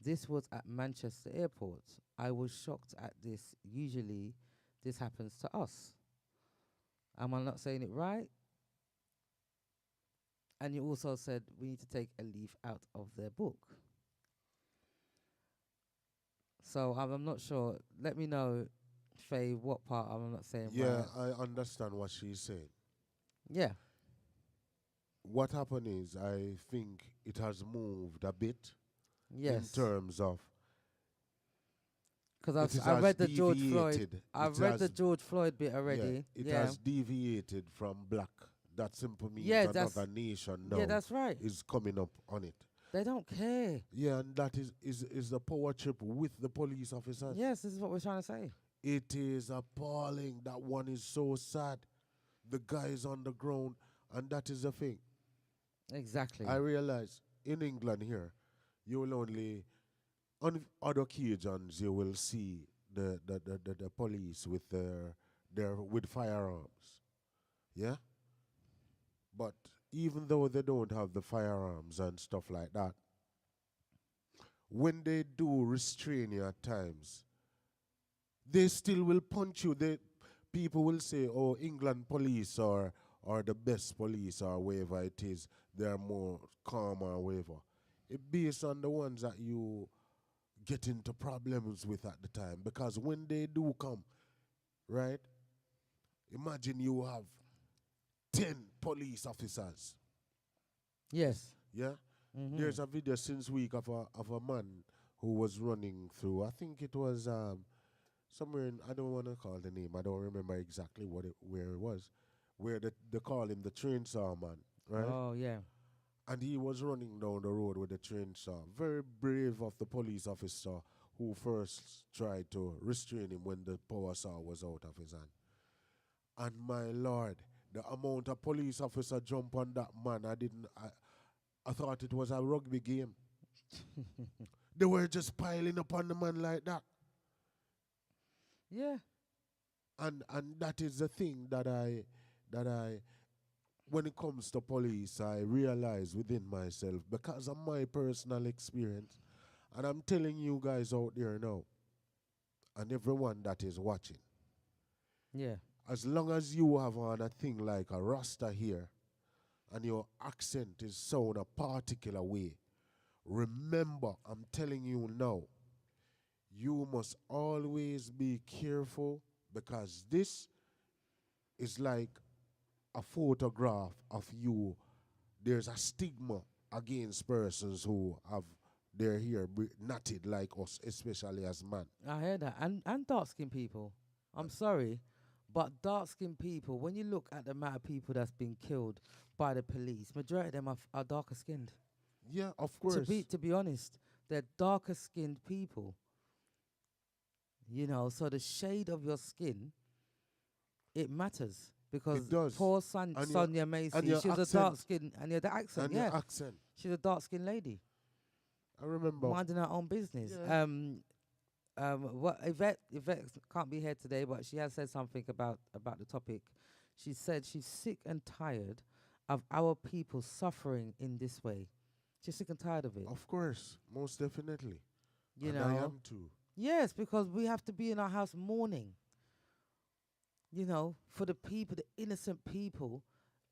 This was at Manchester Airport. I was shocked at this. Usually, this happens to us. Am I not saying it right? And you also said we need to take a leaf out of their book. So I'm not sure. Let me know, Faye, what part I'm not saying Yeah, right. I understand what she's saying. Yeah. What happened is, I think it has moved a bit in Yes. terms of it Because is I has read the George Floyd. deviated. It I've read the has, George Floyd bit yeah, already. it Yeah. has deviated from black. That simply means Yeah. That's another nation yeah. now That's right. is coming up on it. They don't care. Yeah, and that is the power trip with the police officers. Yes, this is what we're trying to say. It is appalling. That one is so sad. The guy is on the ground, and that is the thing. I Exactly. realize in England here, you will only on other occasions you will see the police with their with firearms. Yeah? But even though they don't have the firearms and stuff like that, when they do restrain you at times, they still will punch you. They people will say, "Oh, England police are the best police or whatever it is. They're more calm or whatever." It based on the ones that you get into problems with at the time. Because when they do come, right? Imagine you have 10 police officers. Yes. Yeah? Mhm. There's a video since week of a man who was running through, I think it was somewhere in, I don't want to call the name, I don't remember exactly where it was, where they call him the train saw man, right? Oh yeah. And he was running down the road with a train saw. Very brave of the police officer who first tried to restrain him when the power saw was out of his hand. And my lord, the amount of police officer jump on that man, I thought it was a rugby game. They were just piling up on the man like that. Yeah. And that is the thing that I when it comes to police, I realize within myself because of my personal experience, and I'm telling you guys out there now, and everyone that is watching, Yeah. as long as you have on a thing like a rasta here, and your accent is sound a particular way, remember, I'm telling you now, you must always be careful because this is like a photograph of you. There's a stigma against persons who have their hair knotted like us, especially as men. I heard that. And dark skinned people. I'm sorry, but dark skinned people, when you look at the amount of people that's been killed by the police, majority of them are darker skinned. Yeah, of To be course. to be honest, they're darker skinned people. You know, so the shade of your skin, it matters. It Because does. poor And your Sonya and Massy, your she was a dark accent. skin and yeah, the accent, And your yeah. accent. She's a dark skinned lady. I remember. Minding her own business. Yeah. What Yvette can't be here today, but she has said something about the topic. She said she's sick and tired of our people suffering in this way. She's sick and tired of it. Of course. Most definitely. You And I know, am too. yes, because we have to be in our house mourning. You know, for the people, the innocent people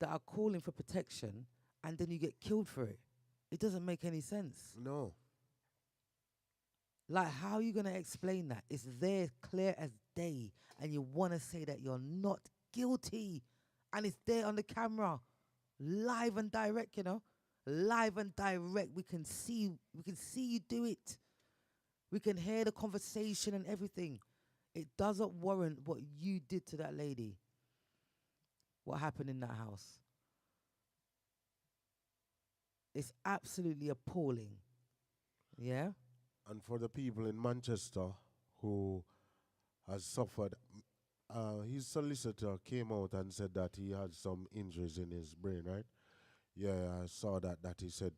that are calling for protection, and then you get killed for it. It doesn't make any sense. No. Like, how are you going to explain that? It's there clear as day, and you want to say that you're not guilty, and it's there on the camera, live and direct, you know? Live and direct. We can see you do it. We can hear the conversation and everything. It doesn't warrant what you did to that lady. What happened in that house? It's absolutely appalling. Yeah? And for the people in Manchester who has suffered, his solicitor came out and said that he had some injuries in his brain, right? Yeah, I saw that he said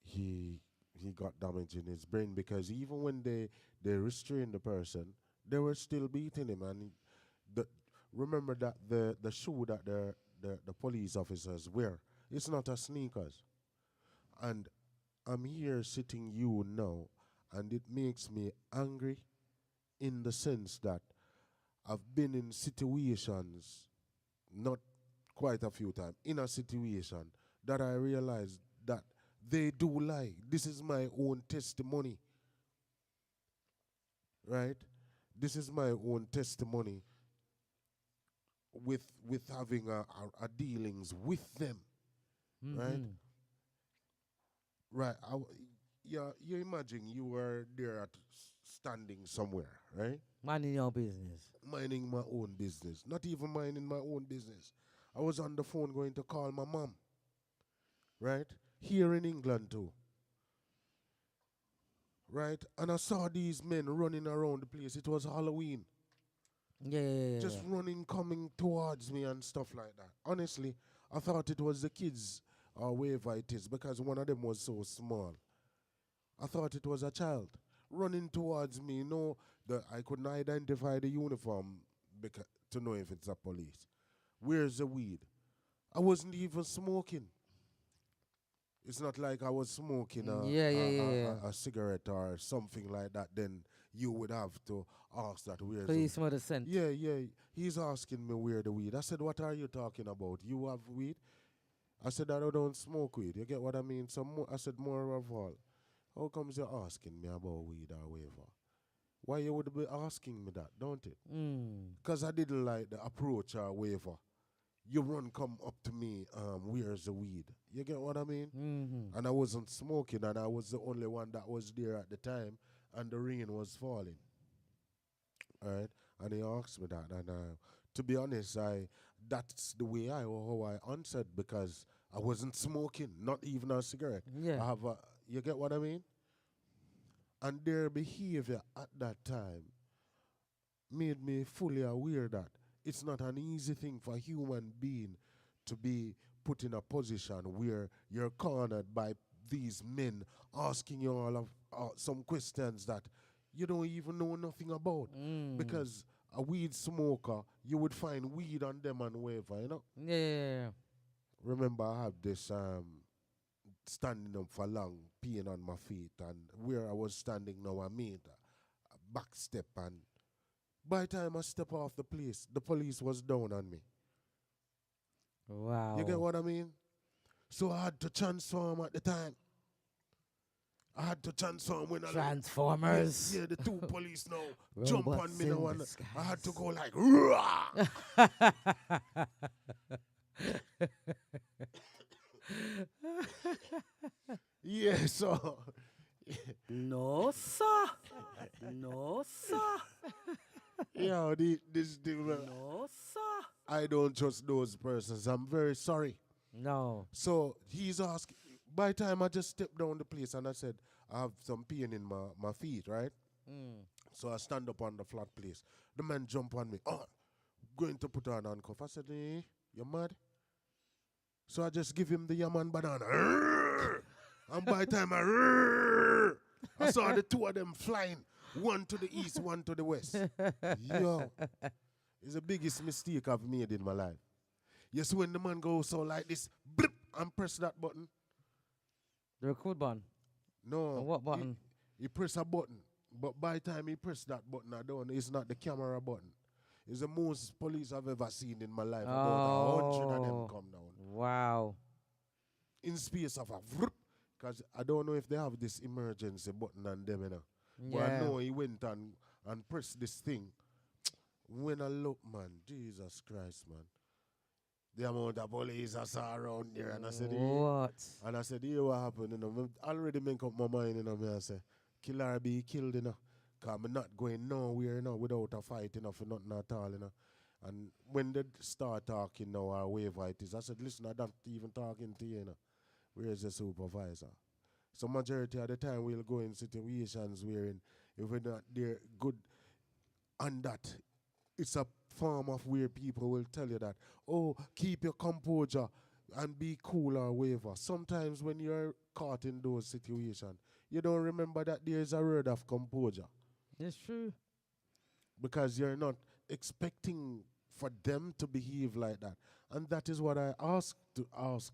he he got damage in his brain because even when they restrained the person, they were still beating him. And the remember that the shoe that the police officers wear, it's not a sneakers. And I'm here sitting you now, and it makes me angry in the sense that I've been in situations, not quite a few times, in a situation that I realized that they do lie. This is my own testimony. right? This is my own testimony with having a dealings with them, right? Mm-hmm. Right. Yeah, you imagine you were there at standing somewhere, right? Minding your business. Minding my own business. Not even minding my own business. I was on the phone going to call my mom, right? Here in England too, right? And I saw these men running around the place. It was Halloween. Yeah, yeah, yeah, yeah. Just running, coming towards me and stuff like that. Honestly, I thought it was the kids or wherever it is because one of them was so small. I thought it was a child running towards me. No, I couldn't identify the uniform to know if it's a police. Where's the weed? I wasn't even smoking. It's not like I was smoking Yeah, yeah, yeah, yeah. a cigarette or something like that. Then you would have to ask that where's So the you weed. smell the scent. Yeah, yeah. He's asking me where the weed. I said, what are you talking about? You have weed? I said, I don't smoke weed. You get what I mean? So I said, more of all, how comes you're asking me about weed or whatever? Why you would be asking me that, don't it? Mm. Because I didn't like the approach or whatever. You run come up to me, where's the weed? You get what I mean? Mm-hmm. And I wasn't smoking and I was the only one that was there at the time and the rain was falling. All right? And he asked me that and to be honest, that's the way how I answered because I wasn't smoking, not even a cigarette. Yeah. I have a you get what I mean? And their behavior at that time made me fully aware that it's not an easy thing for a human being to be put in a position where you're cornered by these men asking you all of some questions that you don't even know nothing about. Mm. Because a weed smoker, you would find weed on them and wherever, you know. Yeah, yeah, yeah. Remember, I have this standing up for long, peeing on my feet, and where I was standing now, I made a back step, and by the time I step off the place, the police was down on me. You get Wow. what I mean? So I had to transform at the time. I had to transform when I look. Yeah, Transformers. yeah, the two police now jump on Robots me now, in and I had to disguise. go like, "Rah!" Yeah, so No, sir. No, sir. yeah, this thing, No, sir. I don't trust those persons. I'm very sorry. No. So he's asking. By the time I just stepped down the place and I said, I have some pain in my feet, right? Mm. So I stand up on the flat place. The man jump on me. Oh, going to put on handcuff. I said, you mad? So I just give him the yaman banana. And by the time I saw the two of them flying, one to the east, one to the west. Yo, it's the biggest mistake I've made in my life. Yes, when the man goes so like this, blip, and press that button. The record button. No, And what button? he press a button. But by the time he press that button, I don't. It's not the camera button. It's the most police I've ever seen in my life. About 100 of them Oh. come down Wow. in space of a. Because I don't know if they have this emergency button on them, you know. But I Yeah. know he went and pressed this thing. When I look, man, Jesus Christ, man. The amount of police I saw around there, and I said, What? and I said, yeah, what happened? You know, I already make up my mind, you know, me I say, kill or be killed, you know. Because I'm not going nowhere, you know, without a fight, you know, for nothing at all, you know. And when they start talking now, or whatever it is, I said, listen, I'm not even talking to you, you know. Where's the supervisor? So majority of the time we'll go in situations wherein if we're not there good on that, it's a form of where people will tell you that, oh, keep your composure and be cool or whatever. Sometimes when you're caught in those situations, you don't remember that there's a word of composure It's true. because you're not expecting for them to behave like that. And that is what I ask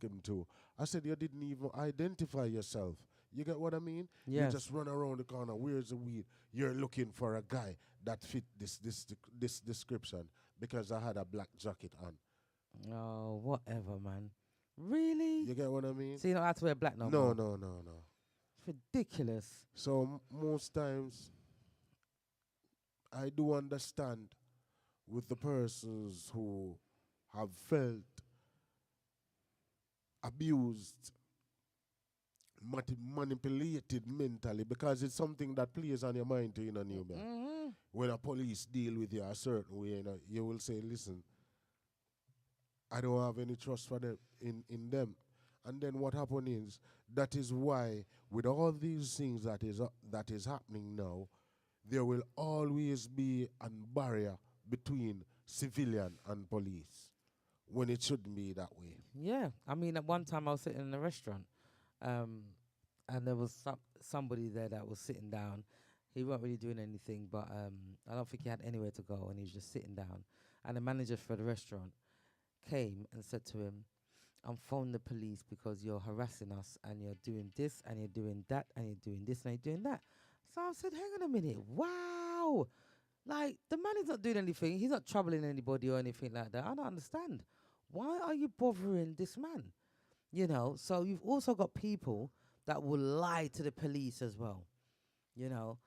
him to. I said you didn't even identify yourself. You get what I mean? You Yes. just run around the corner. Where's the weed? You're looking for a guy that fit this description because I had a black jacket on. Oh, whatever, man. Really? You get what I mean? So you don't have to wear black no No, more. no, no, no. It's ridiculous. So most times I do understand with the persons who have felt abused, manipulated mentally, because it's something that plays on your mind too, you know, new man. Mm-hmm. When a police deal with you a certain way, you know, you will say, listen, I don't have any trust for them in them. And then what happened is that is why with all these things that is happening now, there will always be a barrier between civilian and police when it shouldn't be that way. Yeah, I mean, at one time I was sitting in a restaurant, um, and there was somebody there that was sitting down. He wasn't really doing anything, but I don't think he had anywhere to go, and he was just sitting down. And the manager for the restaurant came and said to him, "I'm phoning the police because you're harassing us, and you're doing this, and you're doing that, and you're doing this, and you're doing that." So I said, "Hang on a minute, wow!" Like, the man is not doing anything. He's not troubling anybody or anything like that. I don't understand. Why are you bothering this man? You know, so you've also got people that will lie to the police as well. You know,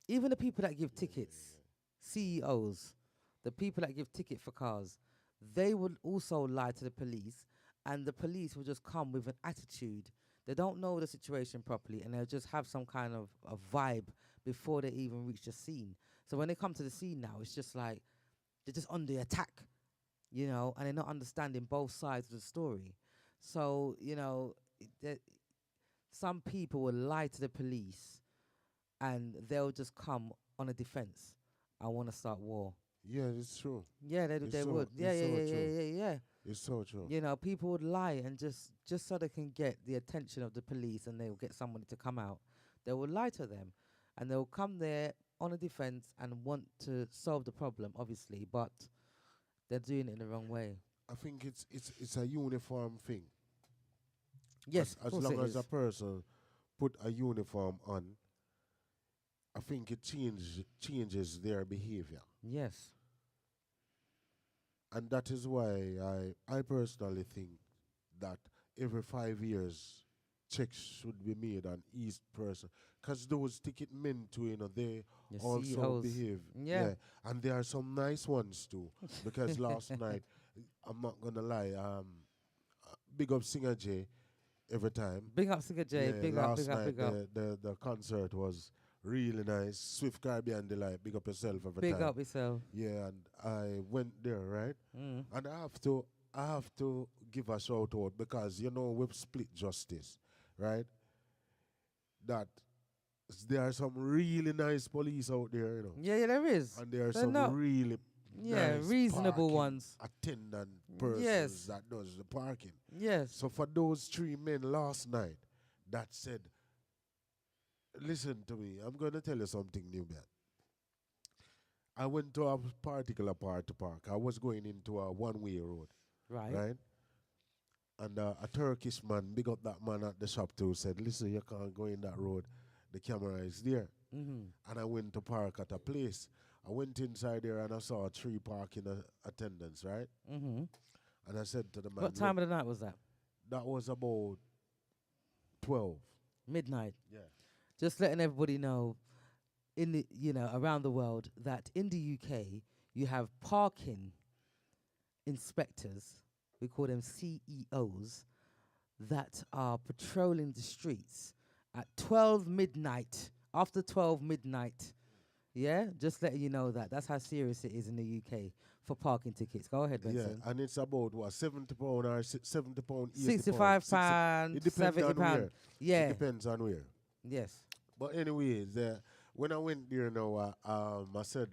even the people that give tickets, CEOs, the people that give ticket for cars, they will also lie to the police, and the police will just come with an attitude. They don't know the situation properly, and they'll just have some kind of a vibe before they even reach the scene. So when they come to the scene now, it's just like they're just under attack, you know, and they're not understanding both sides of the story. So, you know, some people will lie to the police and they'll just come on a defense. I want to start war. Yeah, it's true. Yeah, they would. Yeah, It's yeah, so yeah, yeah, true. yeah, yeah. It's so true. You know, people would lie and just so they can get the attention of the police and they'll get somebody to come out. They will lie to them and they'll come there on a defense and want to solve the problem, obviously, but they're doing it in the wrong way. I think it's a uniform thing. Yes, of As course it long as a is. person put a uniform on, I think it changes their behavior. Yes. And that is why I personally think that every 5 years checks should be made on each person. Because those ticket men too, you know, they The also CEOs. behave. Yeah. Yeah. And there are some nice ones too. Because last night, I'm not gonna lie, big up Singer J every time. Big up Singer J. Yeah, Big up, big last up, night big up. the concert was really nice. Swift Caribbean Delight, big up yourself every Big time. up yourself. Yeah, and I went there, right? Mm. And I have to give a shout out because you know we've split justice, right? That there are some really nice police out there, you know, Yeah, yeah, there is. and there are They're some not, really yeah, nice reasonable parking ones. attendant persons Yes. that does the parking. Yes. So for those three men last night that said, listen to me, I'm going to tell you something new, man. I went to a particular part to park. I was going into a one-way road, Right. right? And a Turkish man, big up that man at the shop too, said, listen, you can't go in that road. The camera is there. Mm-hmm. And I went to park at a place. I went inside there and I saw three parking attendants, right? Mm-hmm. And I said to the man, What time of the night was that? that was about 12. Midnight. Yeah. Just letting everybody know, in the, you know, around the world, that in the UK you have parking inspectors. We call them CEOs that are patrolling the streets at 12 midnight. After 12 midnight. Yeah, just letting you know that. That's how serious it is in the UK for parking tickets. Go ahead, Yeah, Benson. and it's about what, £70 or £70, £80. £65, It depends on £70. where. It Yeah. depends on where. Yes. But anyways, when I went there now, I said,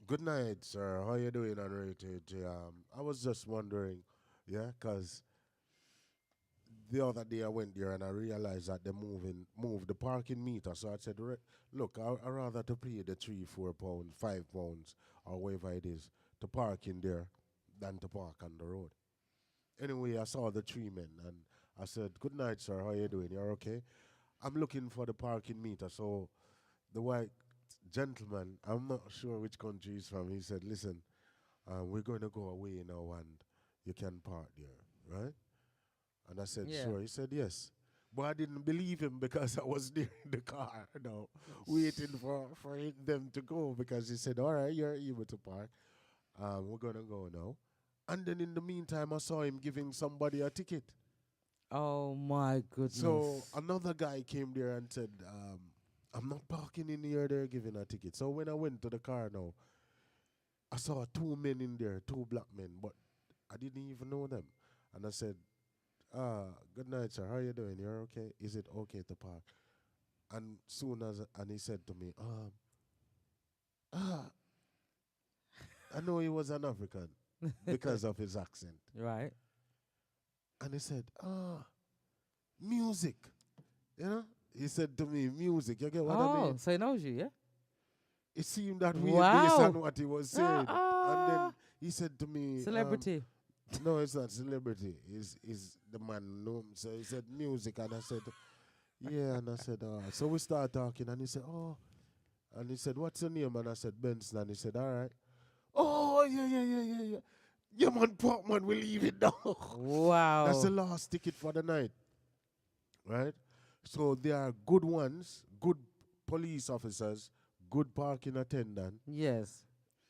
good night, sir. How you doing, unrated? I was just wondering, yeah, because the other day I went there and I realized that they moved the parking meter. So I said, look, I rather to pay the £3, £4, £5 or whatever it is to park in there than to park on the road. Anyway, I saw the three men and I said, good night, sir. How you doing? You're okay? I'm looking for the parking meter. So the white gentleman, I'm not sure which country he's from, he said, listen, we're going to go away now and you can park there, right? And I said, Yeah. sure. He said, yes. But I didn't believe him because I was there in the car, waiting for them to go because he said, all right, you're able to park. We're going to go now. And then in the meantime, I saw him giving somebody a ticket. Oh my So goodness. another guy came there and said, I'm not parking in here, they're giving a ticket. So when I went to the car now, I saw two men in there, two black men, but I didn't even know them. And I said, good night, sir. How you doing? You're okay? Is it okay to park? And soon as and he said to me, ah, I know he was an African because of his accent. Right. And he said, music. You know? He said to me, music. You get what I Oh, mean? so he knows you, yeah? It seemed that way based on Wow. what he was Ah, saying. And ah. then he said to me, Celebrity. no, it's not celebrity. Is the man know? So he said music, and I said, yeah, and I said, so we started talking, and he said, oh, and he said, what's your name? And I said, Benson, and he said, all right. Oh, yeah, yeah, yeah, yeah, yeah. Yeah, man, pop, man, we leave it now. That's the Wow. last ticket for the night, right? So there are good ones, good police officers, good parking attendant. Yes.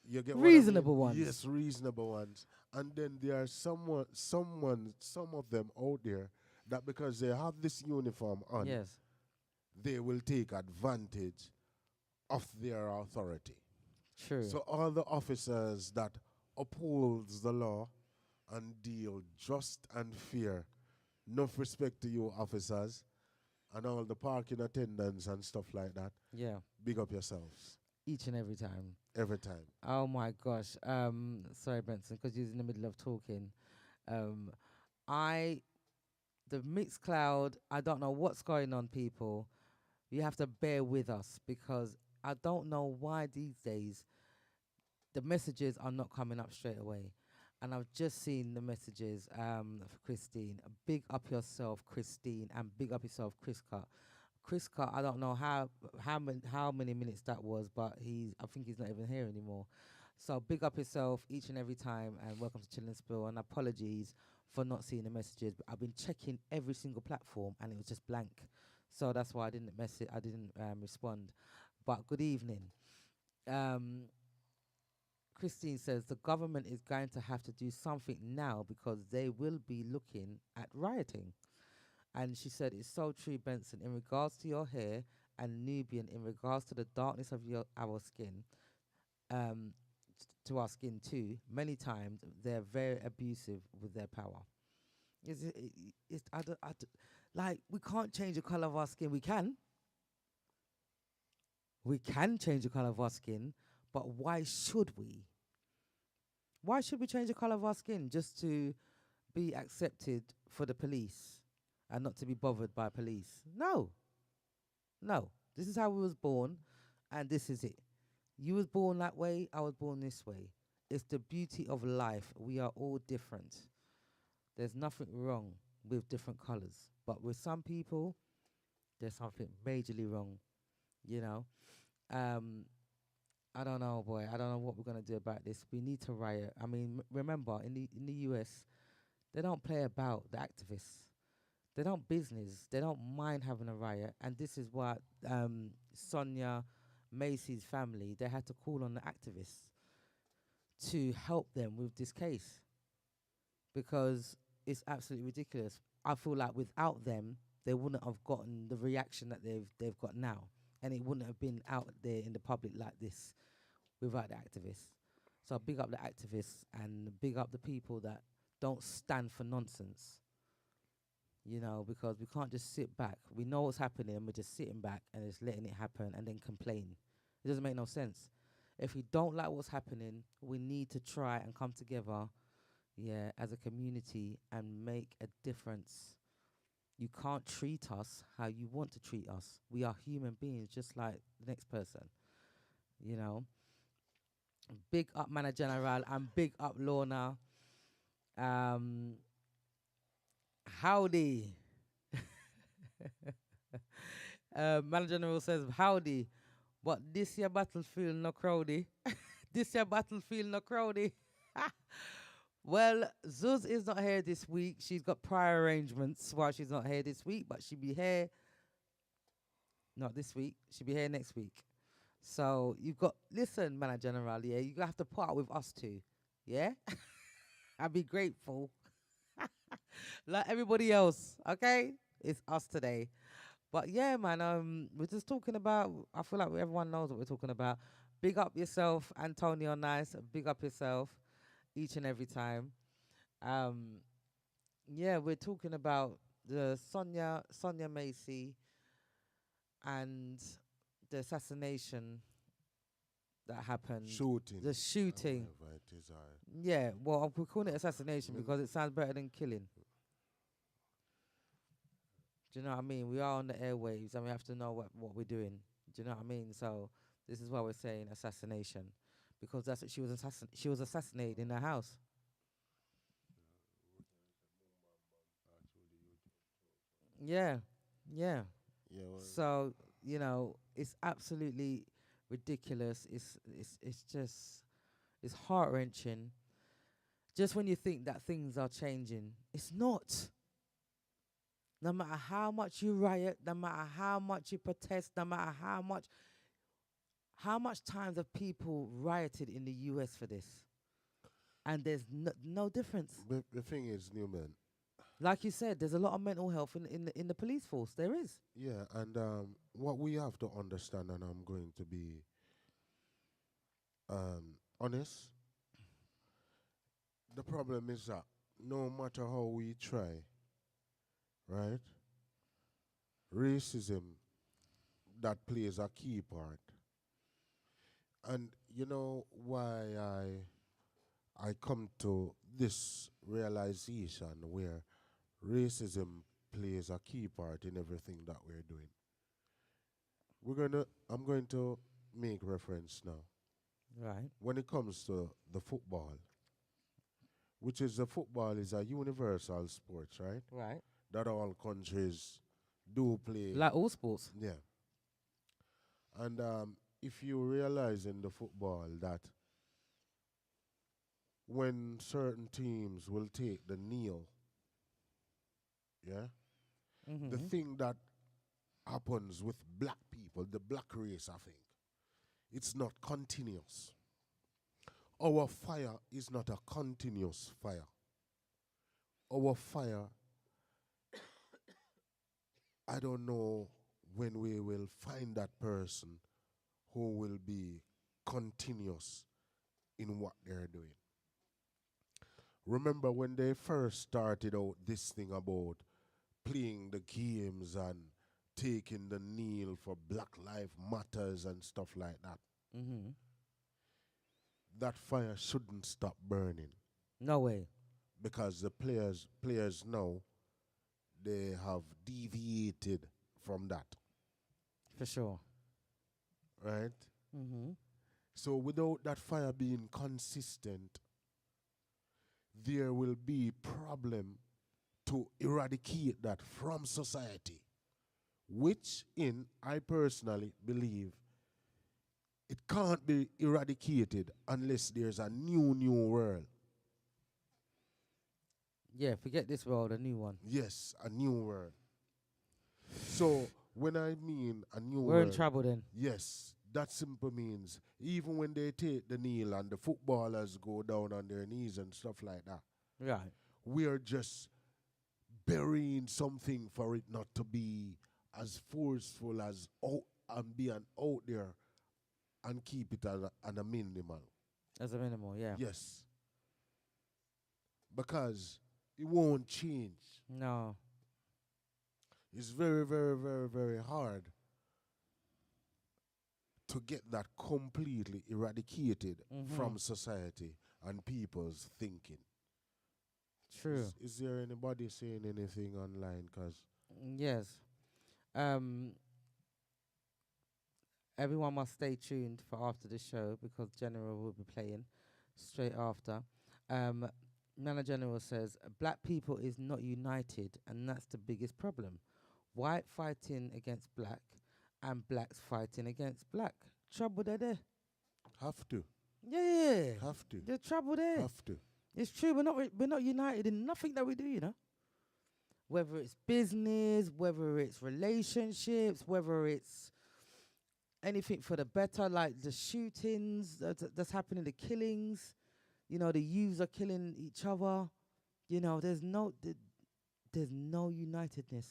You get what I mean? Reasonable ones. Yes, reasonable ones. And then there are some of them out there that because they have this uniform on, Yes. they will take advantage of their authority. True. So all the officers that upholds the law and deal just and fair, enough respect to you officers and all the parking attendants and stuff like that, Yeah. big up yourselves Each and every time. every time. Oh my gosh. Sorry, Benson, because you're in the middle of talking. Um, I the mixed cloud. I don't know what's going on, people. You have to bear with us because I don't know why these days the messages are not coming up straight away. And I've just seen the messages for Christine. Big up yourself, Christine, and big up yourself, Chris Cut. Chris Cut, I don't know how many minutes that was, but I think he's not even here anymore. So big up yourself each and every time, and welcome to Chill and Spill. And apologies for not seeing the messages, but I've been checking every single platform, and it was just blank. So that's why I didn't respond. But good evening. Um, Christine says the government is going to have to do something now because they will be looking at rioting. And she said, it's so true, Benson, in regards to your hair and Nubian, in regards to the darkness of our skin, um, to our skin too, many times they're very abusive with their power. Is it, it's, like, we can't change the color of our skin. We can change the color of our skin, but why should we? Why should we change the color of our skin just to be accepted for the police and not to be bothered by police? No, no. This is how we was born, and this is it. You was born that way. I was born this way. It's the beauty of life. We are all different. There's nothing wrong with different colors, but with some people, there's something majorly wrong. You know. Um, I don't know, boy. I don't know what we're gonna do about this. We need to riot. I mean, remember in the US, they don't play about the activists. They don't business. They don't mind having a riot. And this is what Sonya Massy's family, they had to call on the activists to help them with this case because it's absolutely ridiculous. I feel like without them, they wouldn't have gotten the reaction that they've got now, and it wouldn't have been out there in the public like this without the activists. So big up the activists and big up the people that don't stand for nonsense. Because we can't just sit back. We know what's happening, and we're just sitting back and just letting it happen and then complain. It doesn't make no sense. If we don't like what's happening, we need to try and come together, yeah, as a community and make a difference. You can't treat us how you want to treat us. We are human beings just like the next person, you know. Big up Mana General and big up Lorna. Um, howdy. Mana General says, howdy. But this year battlefield no crowdy. This year battlefield no crowdy. Well, Zuz is not here this week. She's got prior arrangements while she's not here this week, but she'll be here not this week. She'll be here next week. So you've got listen, man, general. Yeah, you have to put up with us too. Yeah, I'd be grateful, like everybody else. Okay, it's us today. But yeah, man, we're just talking about. I feel like everyone knows what we're talking about. Big up yourself, Antonio. Nice. Big up yourself each and every time. Um, yeah, we're talking about the Sonya Massy and the assassination that happened. Shooting, The shooting. whatever it is. Yeah, well, we're calling it assassination I mean, because it sounds better than killing. Do you know what I mean? We are on the airwaves and we have to know what we're doing. Do you know what I mean? So this is why we're saying assassination, because that's what she was assassinated in her house. Yeah, yeah. yeah, well, So it's absolutely ridiculous. It's just it's heart wrenching. Just when you think that things are changing, it's not. No matter how much you riot, no matter how much you protest, no matter how much times have people rioted in the US for this, and there's no difference. the thing is, Newman, Like you said, there's a lot of mental health in the police force. There is. yeah, and what we have to understand, and I'm going to be honest, the problem is that no matter how we try, right, racism that plays a key part. And you know why I come to this realization where racism plays a key part in everything that we're doing. I'm going to make reference now. Right. When it comes to the football, which is the football is a universal sport, right? Right. That all countries do play. Like all sports. Yeah. And if you realize in the football that when certain teams will take the kneel, yeah, the Mm-hmm. thing that happens with black people, the black race, I think, it's not continuous. Our fire is not a continuous fire. Our fire, I don't know when we will find that person who will be continuous in what they're doing. Remember when they first started out this thing about playing the games and taking the kneel for Black Lives Matters and stuff like that, Mm-hmm. that fire shouldn't stop burning No way. because the players now they have deviated from that, For sure. right? Mm-hmm. So without that fire being consistent, there will be problem to eradicate that from society, which in I personally believe it can't be eradicated unless there's a new world. Yeah, forget this world, a new one. Yes, a new world. So when I mean a new We're in world, trouble then. yes, that simple means even when they take the kneel and the footballers go down on their knees and stuff like that, Right. we are just burying something for it not to be as forceful as out and being out there and keep it at a minimal. As a minimal, yeah. Yes, because it won't change. No. It's very, very, very, very hard to get that completely eradicated Mm-hmm. from society and people's thinking. True. Is there anybody saying anything online? Because Yes. Um, everyone must stay tuned for after the show because General will be playing straight after. Um, Nana General says black people is not united, and that's the biggest problem. White fighting against black, and blacks fighting against black. Trouble there. have to, Yeah, have to, the trouble there. have to. It's true. We're not united in nothing that we do. You know, whether it's business, whether it's relationships, whether it's anything for the better, like the shootings that's happening, the killings. You know, the youths are killing each other. You know, there's no unitedness.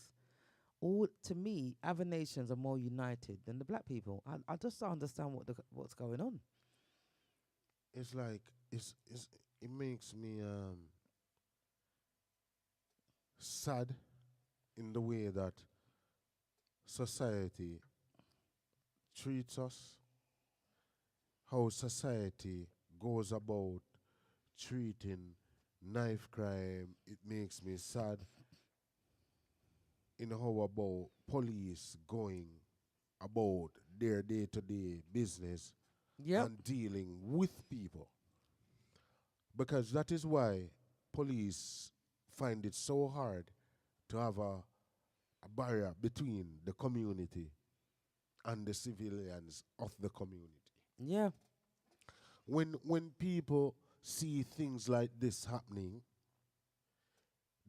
All to me, other nations are more united than the black people. I just don't understand what's going on. It's like it's it makes me sad in the way that society treats us, how society goes about treating knife crime. It makes me sad in how about police going about their day-to-day business Yep. and dealing with people. Because that is why police find it so hard to have a barrier between the community and the civilians of the community. Yeah. When people see things like this happening,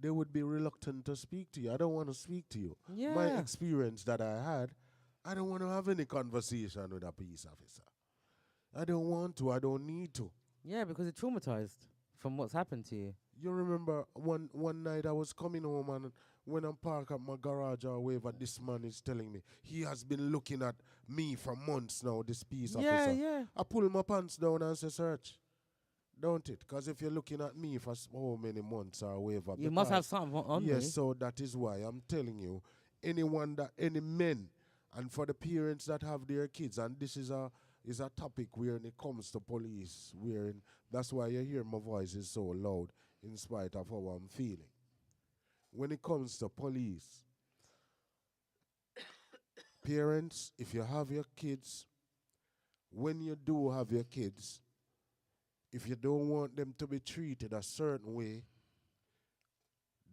they would be reluctant to speak to you. I don't want to speak to you. My Yeah. experience that I had, I don't want to have any conversation with a police officer. I don't want to. I don't need to. Yeah, because you're traumatized from what's happened to you. You remember one night I was coming home, and when I'm parked at my garage or wherever, this man is telling me he has been looking at me for months now, this police Yeah, officer. yeah. I pull my pants down and say, search. Don't it? Because if you're looking at me for how many months or whatever, You must have because something on yes, me. so that is why I'm telling you, any men, and for the parents that have their kids, and this is a topic where when it comes to police, that's why you hear my voice is so loud in spite of how I'm feeling. When it comes to police, parents, if you have your kids, when you do have your kids, if you don't want them to be treated a certain way,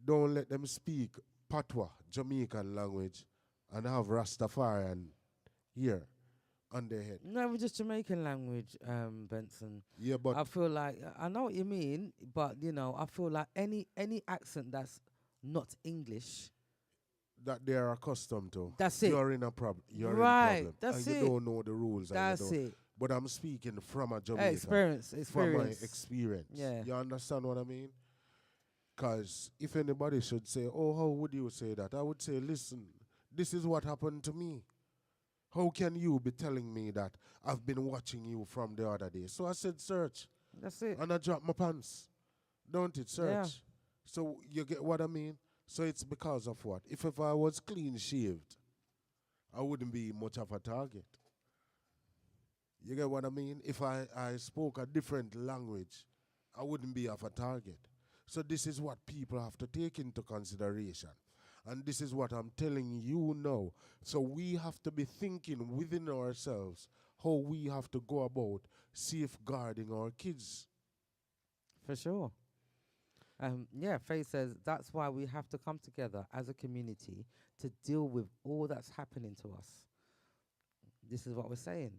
don't let them speak patois, Jamaican language, and have Rastafarian here on their head. No, it's just Jamaican language, Benson. Yeah, but I feel like I know what you mean, but you know, I feel like any accent that's not English, that they are accustomed to, that's it. you're in a problem. You're in Right. problem, That's and you it. don't know the rules. And you That's don't. it. But I'm speaking from a Jamaican, Experience. from my Experience. experience. Yeah. You understand what I mean? Because if anybody should say, "Oh, how would you say that?" I would say, "Listen, this is what happened to me. How can you be telling me that I've been watching you from the other day?" So I said, "Search," That's it. and I dropped my pants. Don't it? Yeah. Search. So you get what I mean? So it's because of what? If I was clean shaved, I wouldn't be much of a target. You get what I mean? If I spoke a different language, I wouldn't be of a target. So this is what people have to take into consideration. And this is what I'm telling you now. So we have to be thinking within ourselves how we have to go about safeguarding our kids. For sure. Yeah, Faye says that's why we have to come together as a community to deal with all that's happening to us. This is what we're saying.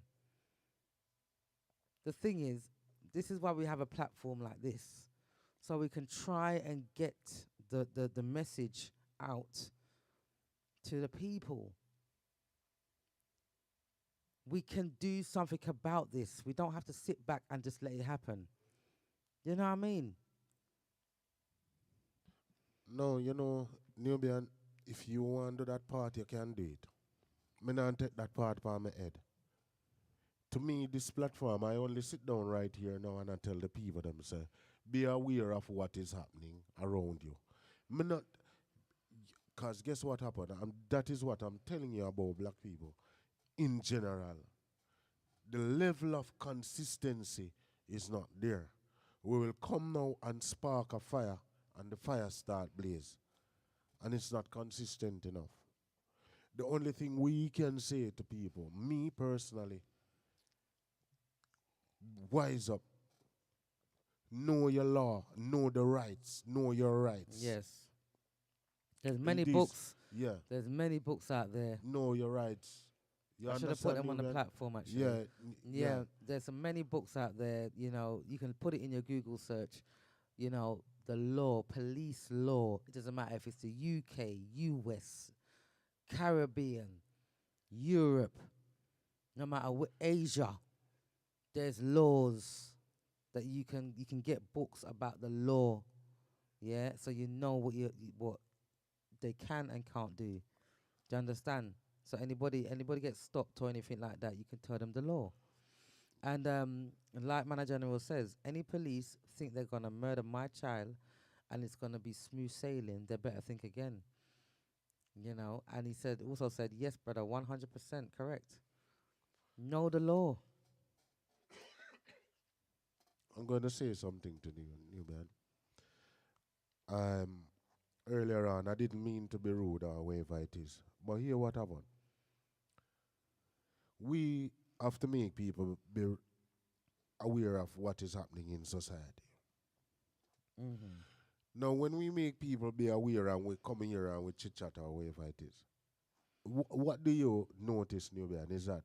The thing is, this is why we have a platform like this, so we can try and get the message out to the people. We can do something about this. We don't have to sit back and just let it happen. You know what I mean? No, Nubian, if you want to do that part, you can do it. Me not take that part by my head. To me, this platform, I only sit down right here now and I tell the people them say, be aware of what is happening around you. Me not, cause guess what happened? That is what I'm telling you about black people in general. The level of consistency is not there. We will come now and spark a fire, and the fire start blaze, and it's not consistent enough. The only thing we can say to people, me personally, wise up, know your law, know the rights, know your rights. Yes. There's In many this, books. yeah, There's many books out there. know your rights. You I should have put understand them me, on the man? platform actually. Yeah, Yeah, there's so many books out there. You know, you can put it in your Google search. the law, police law. It doesn't matter if it's the UK, US, Caribbean, Europe, no matter what, Asia. There's laws that you can get books about the law. Yeah, so you know what they can and can't do. Do you understand? So anybody gets stopped or anything like that, you can tell them the law. And like Manager General says, any police think they're gonna murder my child and it's gonna be smooth sailing, they better think again. And he said, yes, brother, 100% correct. Know the law. I'm going to say something to you, new man. Um, Earlier on, I didn't mean to be rude or whatever it is, but here what happened. We have to make people be aware of what is happening in society. Mm-hmm. Now, when we make people be aware and we come here and we chit chat or whatever it is, what do you notice, Nubian, is that,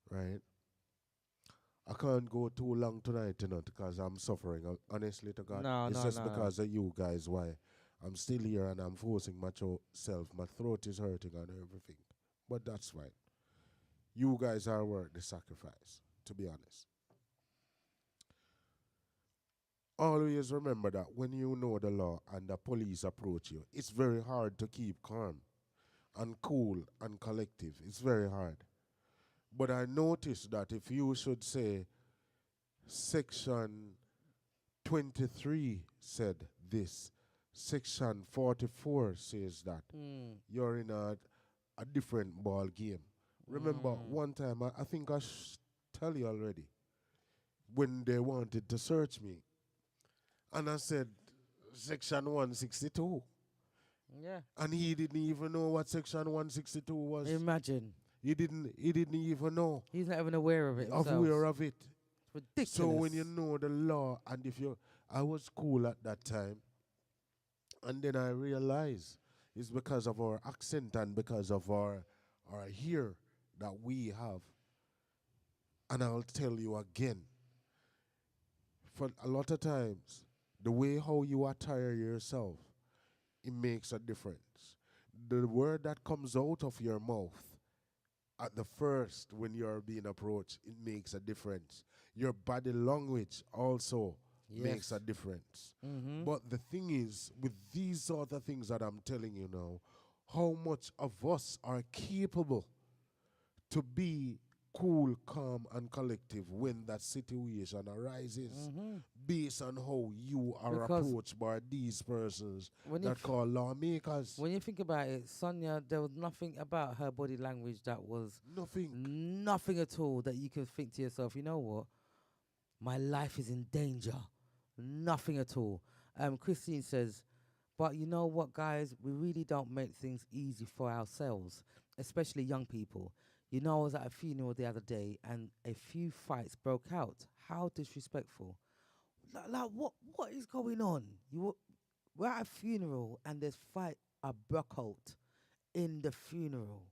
right? I can't go too long tonight, because I'm suffering. Honestly to God, No, it's no, just no. because of you guys why I'm still here and I'm forcing myself. My throat is hurting and everything. But that's fine. You guys are worth the sacrifice, to be honest. Always remember that when you know the law and the police approach you, it's very hard to keep calm and cool and collective. It's very hard. But I noticed that if you should say section 23 said this, section 44 says that, Mm. you're in a different ball game. Remember, Mm. one time, I think I tell you already, when they wanted to search me, and I said, section 162. Yeah. And he didn't even know what section 162 was. Imagine. He didn't even know He's not even aware of it of himself. aware of it. It's So ridiculous. when you know the law, and if you, I was cool at that time, and then I realized it's because of our accent and because of our here that we have. And I'll tell you again, for a lot of times, the way how you attire yourself, it makes a difference. The word that comes out of your mouth at the first when you're being approached, it makes a difference. Your body language also makes Yes. a difference. Mm-hmm. But the thing is, with these other things that I'm telling you now, how much of us are capable to be cool, calm, and collective when that situation arises, Mm-hmm. based on how you are Because approached by these persons when you that call lawmakers. when you think about it, Sonia, there was nothing about her body language that was Nothing. nothing at all that you could think to yourself, you know what? My life is in danger. Nothing at all. Christine says, but you know what, guys? We really don't make things easy for ourselves, especially young people. I was at a funeral the other day and a few fights broke out. How disrespectful. Like what is going on? We're at a funeral and there's fight a broke out in the funeral.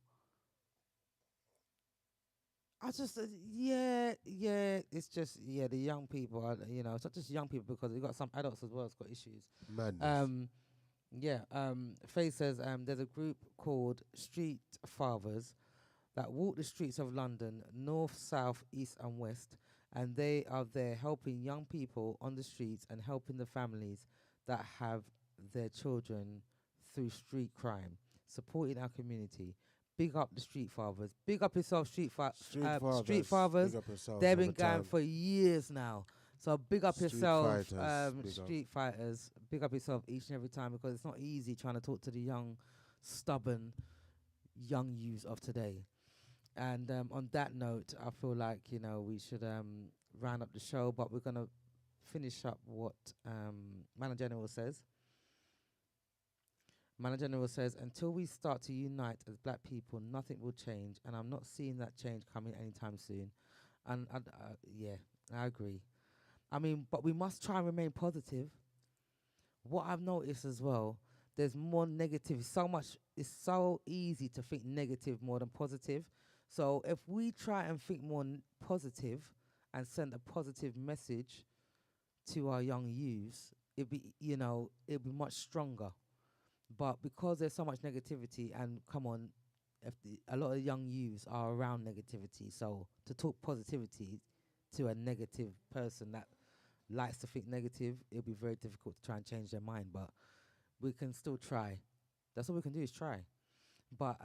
I just, yeah, it's just, yeah, the young people are, it's not just young people because we've got some adults as well that's got issues. Madness. Um, yeah, Faye says there's a group called Street Fathers that walk the streets of London, north, south, east, and west, and they are there helping young people on the streets and helping the families that have their children through street crime, supporting our community. Big up the Street Fathers. Big up yourself, Street Fathers. Big up yourselves They've every been going time. for years now. So big up Street yourself, fighters, big up. Street Fighters. Big up yourself each and every time because it's not easy trying to talk to the young, stubborn, young youths of today. And on that note, I feel like we should round up the show, but we're gonna finish up what Manager General says. Manager General says, until we start to unite as black people, nothing will change, and I'm not seeing that change coming anytime soon. And yeah, I agree. I mean, but we must try and remain positive. What I've noticed as well, there's more negative. It's so easy to think negative more than positive. So if we try and think more positive and send a positive message to our young youths, it'd be much stronger. But because there's so much negativity, and come on, a lot of young youths are around negativity, so to talk positivity to a negative person that likes to think negative, it'll be very difficult to try and change their mind. But we can still try. That's all we can do is try. But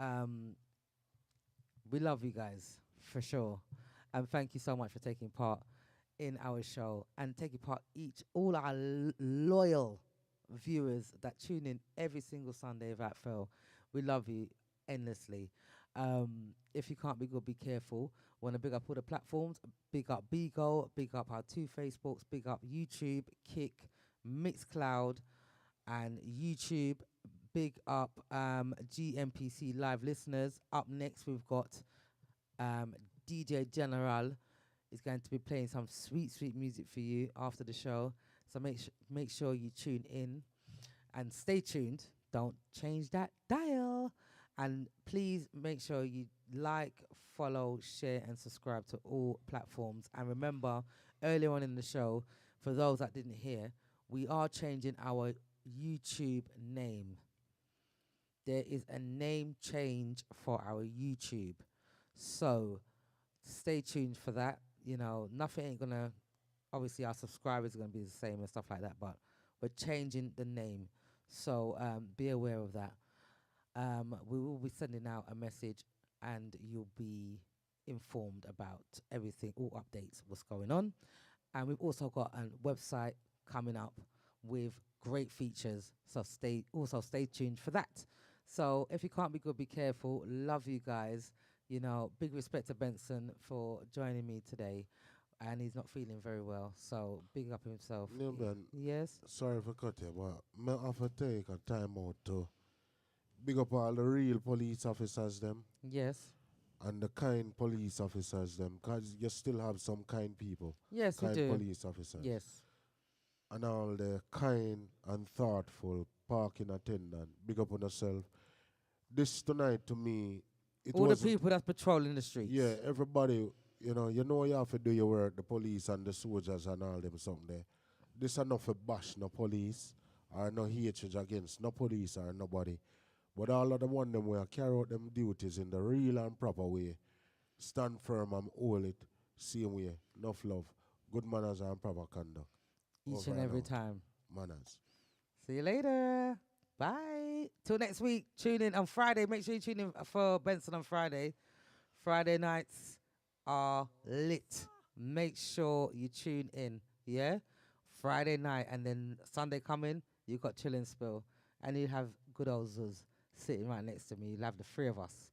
we love you guys for sure, and thank you so much for taking part in our show and taking part all our loyal viewers that tune in every single Sunday without fail. We love you endlessly. If you can't be good, be careful. Want to big up all the platforms? Big up Bigo, big up our two Facebooks, big up YouTube, Kick, Mixcloud, and YouTube. Big up GMPC live listeners. Up next, we've got um, DJ General is going to be playing some sweet, sweet music for you after the show. So make sure you tune in and stay tuned. Don't change that dial. And please make sure you like, follow, share, and subscribe to all platforms. And remember, earlier on in the show, for those that didn't hear, we are changing our YouTube name. There is a name change for our YouTube. So stay tuned for that. Nothing ain't gonna, obviously our subscribers are gonna be the same and stuff like that, but we're changing the name. So be aware of that. We will be sending out a message and you'll be informed about everything, all updates, what's going on. And we've also got a website coming up with great features. So stay tuned for that. So if you can't be good, be careful. Love you guys. Big respect to Benson for joining me today. And he's not feeling very well. So big up himself. Yeah, man. Yes? Sorry for cut you, but I have to take a time out to big up all the real police officers them Yes. and the kind police officers them, 'cause you still have some kind people, Yes, we kind do. police officers. Yes. And all the kind and thoughtful parking attendant. Big up on yourself. This tonight to me, it All the was people that's patrolling the streets. yeah, everybody, you have to do your work, the police and the soldiers and all them something there. This are not for bash no police or no hatred against no police or nobody. But all of the one them will carry out them duties in the real and proper way. Stand firm and hold it same way. Enough love. Good manners and proper conduct. Each Over and and every out. time. Manners. See you later. Bye. Till next week. Tune in on Friday. Make sure you tune in for Benson on Friday. Friday nights are lit. Make sure you tune in. Yeah? Friday night and then Sunday coming, you got Chillin' Spill. And you have good old Zuz sitting right next to me. You'll have the three of us.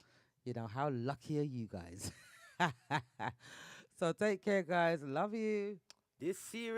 How lucky are you guys? So take care, guys. Love you. This serious.